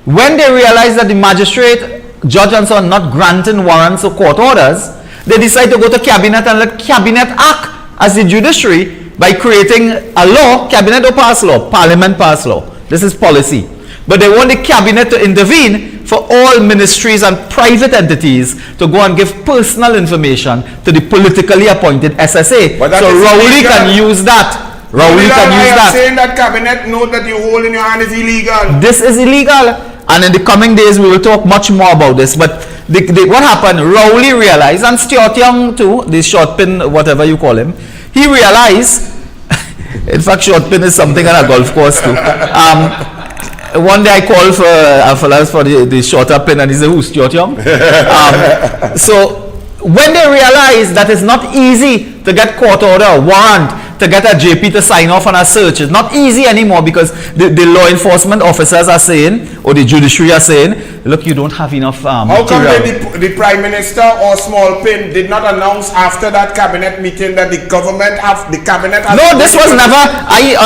When they realize that the magistrate, judge and so on not granting warrants or court orders, they decide to go to cabinet and let cabinet act as the judiciary by creating a law. Cabinet don't pass law, parliament pass law. This is policy. But they want the cabinet to intervene for all ministries and private entities to go and give personal information to the politically appointed SSA. So Rowley can use that. Rowley can use that. Saying that cabinet note that you hold in your hand is illegal. This is illegal. And in the coming days we will talk much more about this. But what happened, Rowley realized, and Stuart Young too, the short pin, whatever you call him, he realized, in fact short pin is something on a golf course too. One day I called for the shorter pin and he said, who, Stuart Young? So when they realize that it's not easy to get court order, warrant, to get a JP to sign off on a search, it's not easy anymore because the law enforcement officers are saying, or the judiciary are saying, look, you don't have enough How come material. the Prime Minister or Small Pin did not announce after that cabinet meeting that the cabinet has... No, this was never,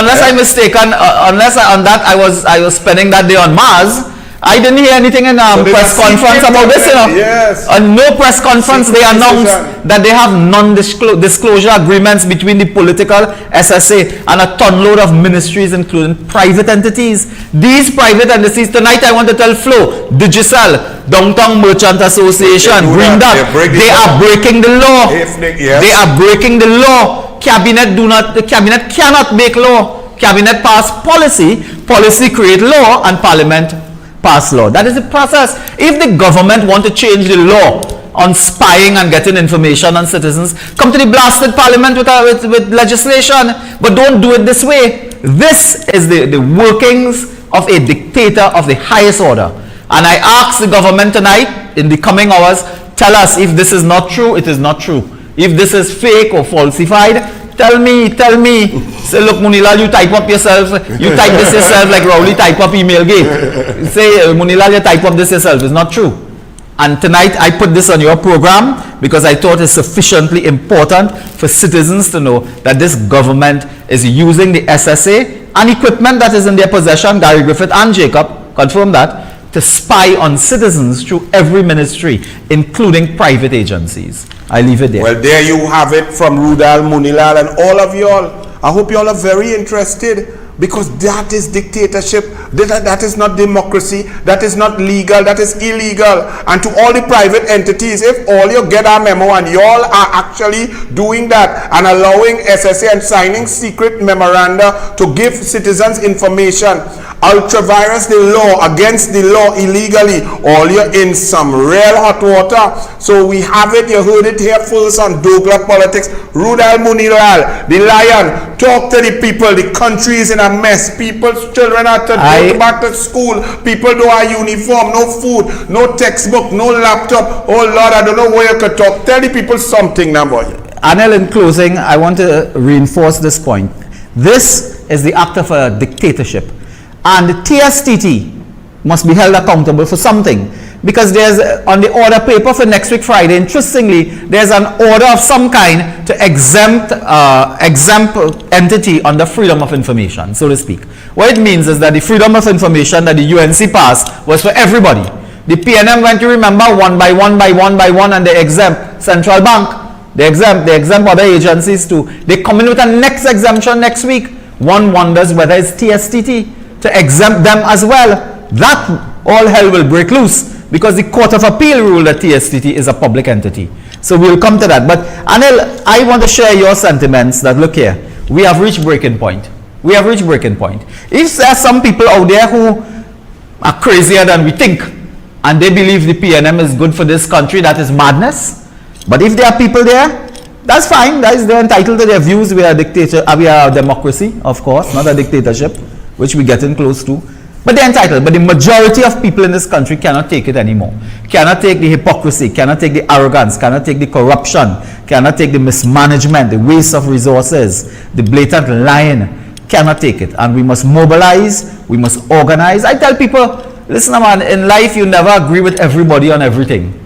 unless I'm mistaken, on that I was spending that day on Mars. I didn't hear anything in press conference about this, you know. Yes. No press conference, they announced that they have non-disclosure agreements between the political SSA and a tonload of ministries, including private entities. These private entities, tonight I want to tell Flo, Digicel, Downtown Merchant Association, Green Dot, they are breaking the law. They are breaking the law. The cabinet cannot make law. Cabinet pass policy, policy create law, and parliament pass law. That is the process. If the government want to change the law on spying and getting information on citizens, come to the blasted parliament with legislation, but don't do it this way. This is the workings of a dictator of the highest order. And I ask the government tonight, in the coming hours, tell us if this is not true, it is not true. If this is fake or falsified, tell me. Say, look, Moonilal, you type up yourself. You type this yourself like Rowley type up email gate. Say, Moonilal, you type up this yourself. It's not true. And tonight, I put this on your program because I thought it's sufficiently important for citizens to know that this government is using the SSA and equipment that is in their possession, Gary Griffith and Jacob, confirm that, to spy on citizens through every ministry, including private agencies. I leave it there. Well, there you have it from Rudal, Moonilal, and all of y'all. I hope y'all are very interested, because that is dictatorship. That is not democracy. That is not legal. That is illegal. And to all the private entities, if all you get our memo and y'all are actually doing that and allowing SSA and signing secret memoranda to give citizens information, ultravirus the law, against the law illegally, all you're in some real hot water. So we have it. You heard it here first on douglAR Politics. Rudal Moonilal, the lion, talk to the people. The country is in a mess. People's children are to go back to school. People don't have uniform, no food, no textbook, no laptop. Oh Lord, I don't know where you could talk. Tell the people something now, boy. Anil, in closing, I want to reinforce this point. This is the act of a dictatorship. And the TSTT must be held accountable for something. Because there's, on the order paper for next week Friday, interestingly, there's an order of some kind to exempt entity under freedom of information, so to speak. What it means is that the freedom of information that the UNC passed was for everybody. The PNM went to remember one by one, and they exempt Central Bank. They exempt other agencies too. They come in with a next exemption next week. One wonders whether it's TSTT to exempt them as well. That all hell will break loose, because the Court of Appeal ruled that TSTT is a public entity. So we'll come to that. But Anil, I want to share your sentiments that, look here, we have reached breaking point. We have reached breaking point. If there are some people out there who are crazier than we think, and they believe the PNM is good for this country, that is madness. But if there are people there, that's fine. They're entitled to their views. We are a democracy, of course, not a dictatorship, which we're getting close to. But they're entitled. But the majority of people in this country cannot take it anymore. Cannot take the hypocrisy, cannot take the arrogance, cannot take the corruption, cannot take the mismanagement, the waste of resources, the blatant lying. Cannot take it. And we must mobilize, we must organize. I tell people, listen, man, in life you never agree with everybody on everything.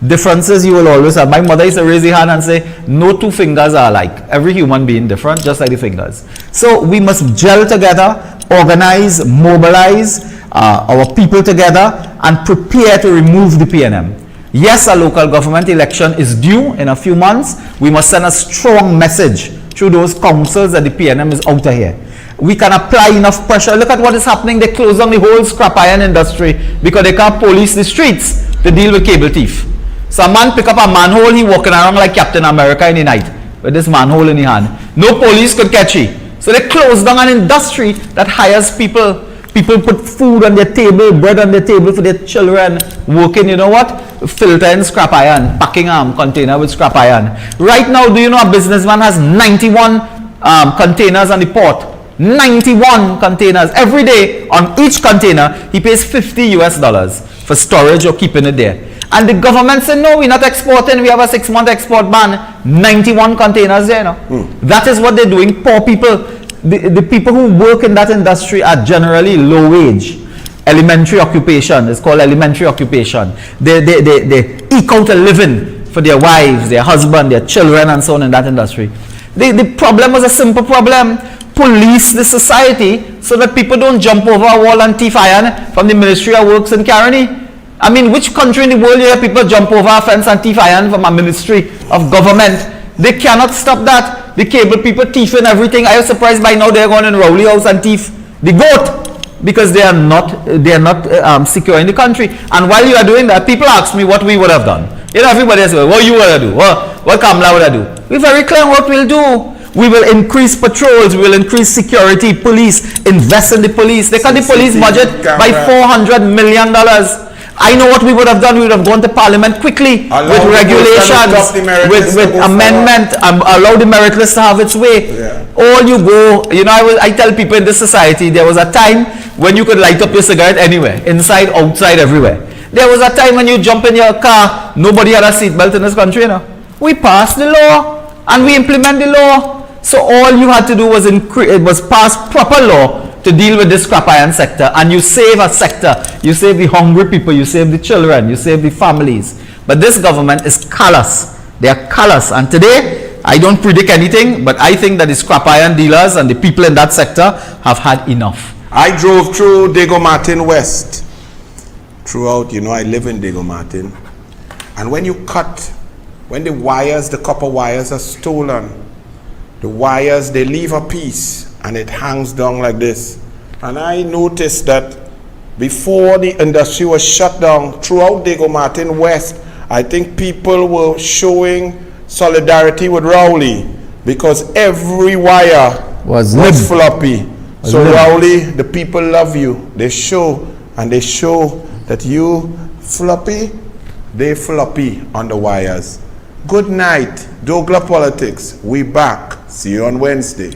Differences you will always have. My mother used to raise her hand and say, no two fingers are alike. Every human being different, just like the fingers. So we must gel together, organize, mobilize our people together, and prepare to remove the PNM. Yes, a local government election is due in a few months. We must send a strong message through those councils that the PNM is out of here. We can apply enough pressure. Look at what is happening. They close down the whole scrap iron industry because they can't police the streets to deal with cable thief. So a man pick up a manhole, he walking around like Captain America in the night with this manhole in the hand. No police could catch him. So they close down an industry that hires people. People put food on their table, bread on their table for their children, working, you know what? Filtering scrap iron, packing container with scrap iron. Right now, do you know a businessman has 91 containers on the port? 91 containers. Every day on each container, he pays $50 for storage or keeping it there. And the government said, no, we're not exporting. We have a 6-month export ban. 91 containers there now. That is what they're doing. Poor people, the people who work in that industry are generally low wage. Elementary occupation. It's called elementary occupation. They eke out a living for their wives, their husband, their children, and so on in that industry. The problem was a simple problem. Police the society so that people don't jump over a wall and thief iron from the Ministry of Works in Caroni. I mean, which country in the world you hear people jump over a fence and thief iron from a Ministry of Government? They cannot stop that. The cable people thieving everything. I was surprised by now they're going in Rowley House and thief the goat because they are not securing the country. And while you are doing that, people ask me what we would have done. You know, everybody says, what you would have do? What Kamala would have do? We're very clear on what we'll do. We will increase patrols, we will increase security, police, invest in the police. They cut the police budget by $400 million. I know what we would have done. We would have gone to Parliament quickly with regulations, with amendment, allow the merit list to have its way. Yeah. All you go, you know, I tell people in this society, there was a time when you could light up your cigarette anywhere, inside, outside, everywhere. There was a time when you jump in your car, nobody had a seatbelt in this country, you know. We passed the law and we implement the law. So all you had to do was pass proper law to deal with this scrap iron sector, and you save a sector. You save the hungry people, you save the children, you save the families. But this government is callous. They are callous. And today, I don't predict anything, but I think that the scrap iron dealers and the people in that sector have had enough. I drove through Diego Martin West. Throughout, you know, I live in Diego Martin. And when you cut, when the wires, the copper wires are stolen, the wires, they leave a piece and it hangs down like this. And I noticed that before the industry was shut down throughout Diego Martin West, I think people were showing solidarity with Rowley because every wire was floppy. So Rowley, the people love you. They show, and they show that you floppy, they floppy on the wires. Good night, douglAR Politics. We back. See you on Wednesday.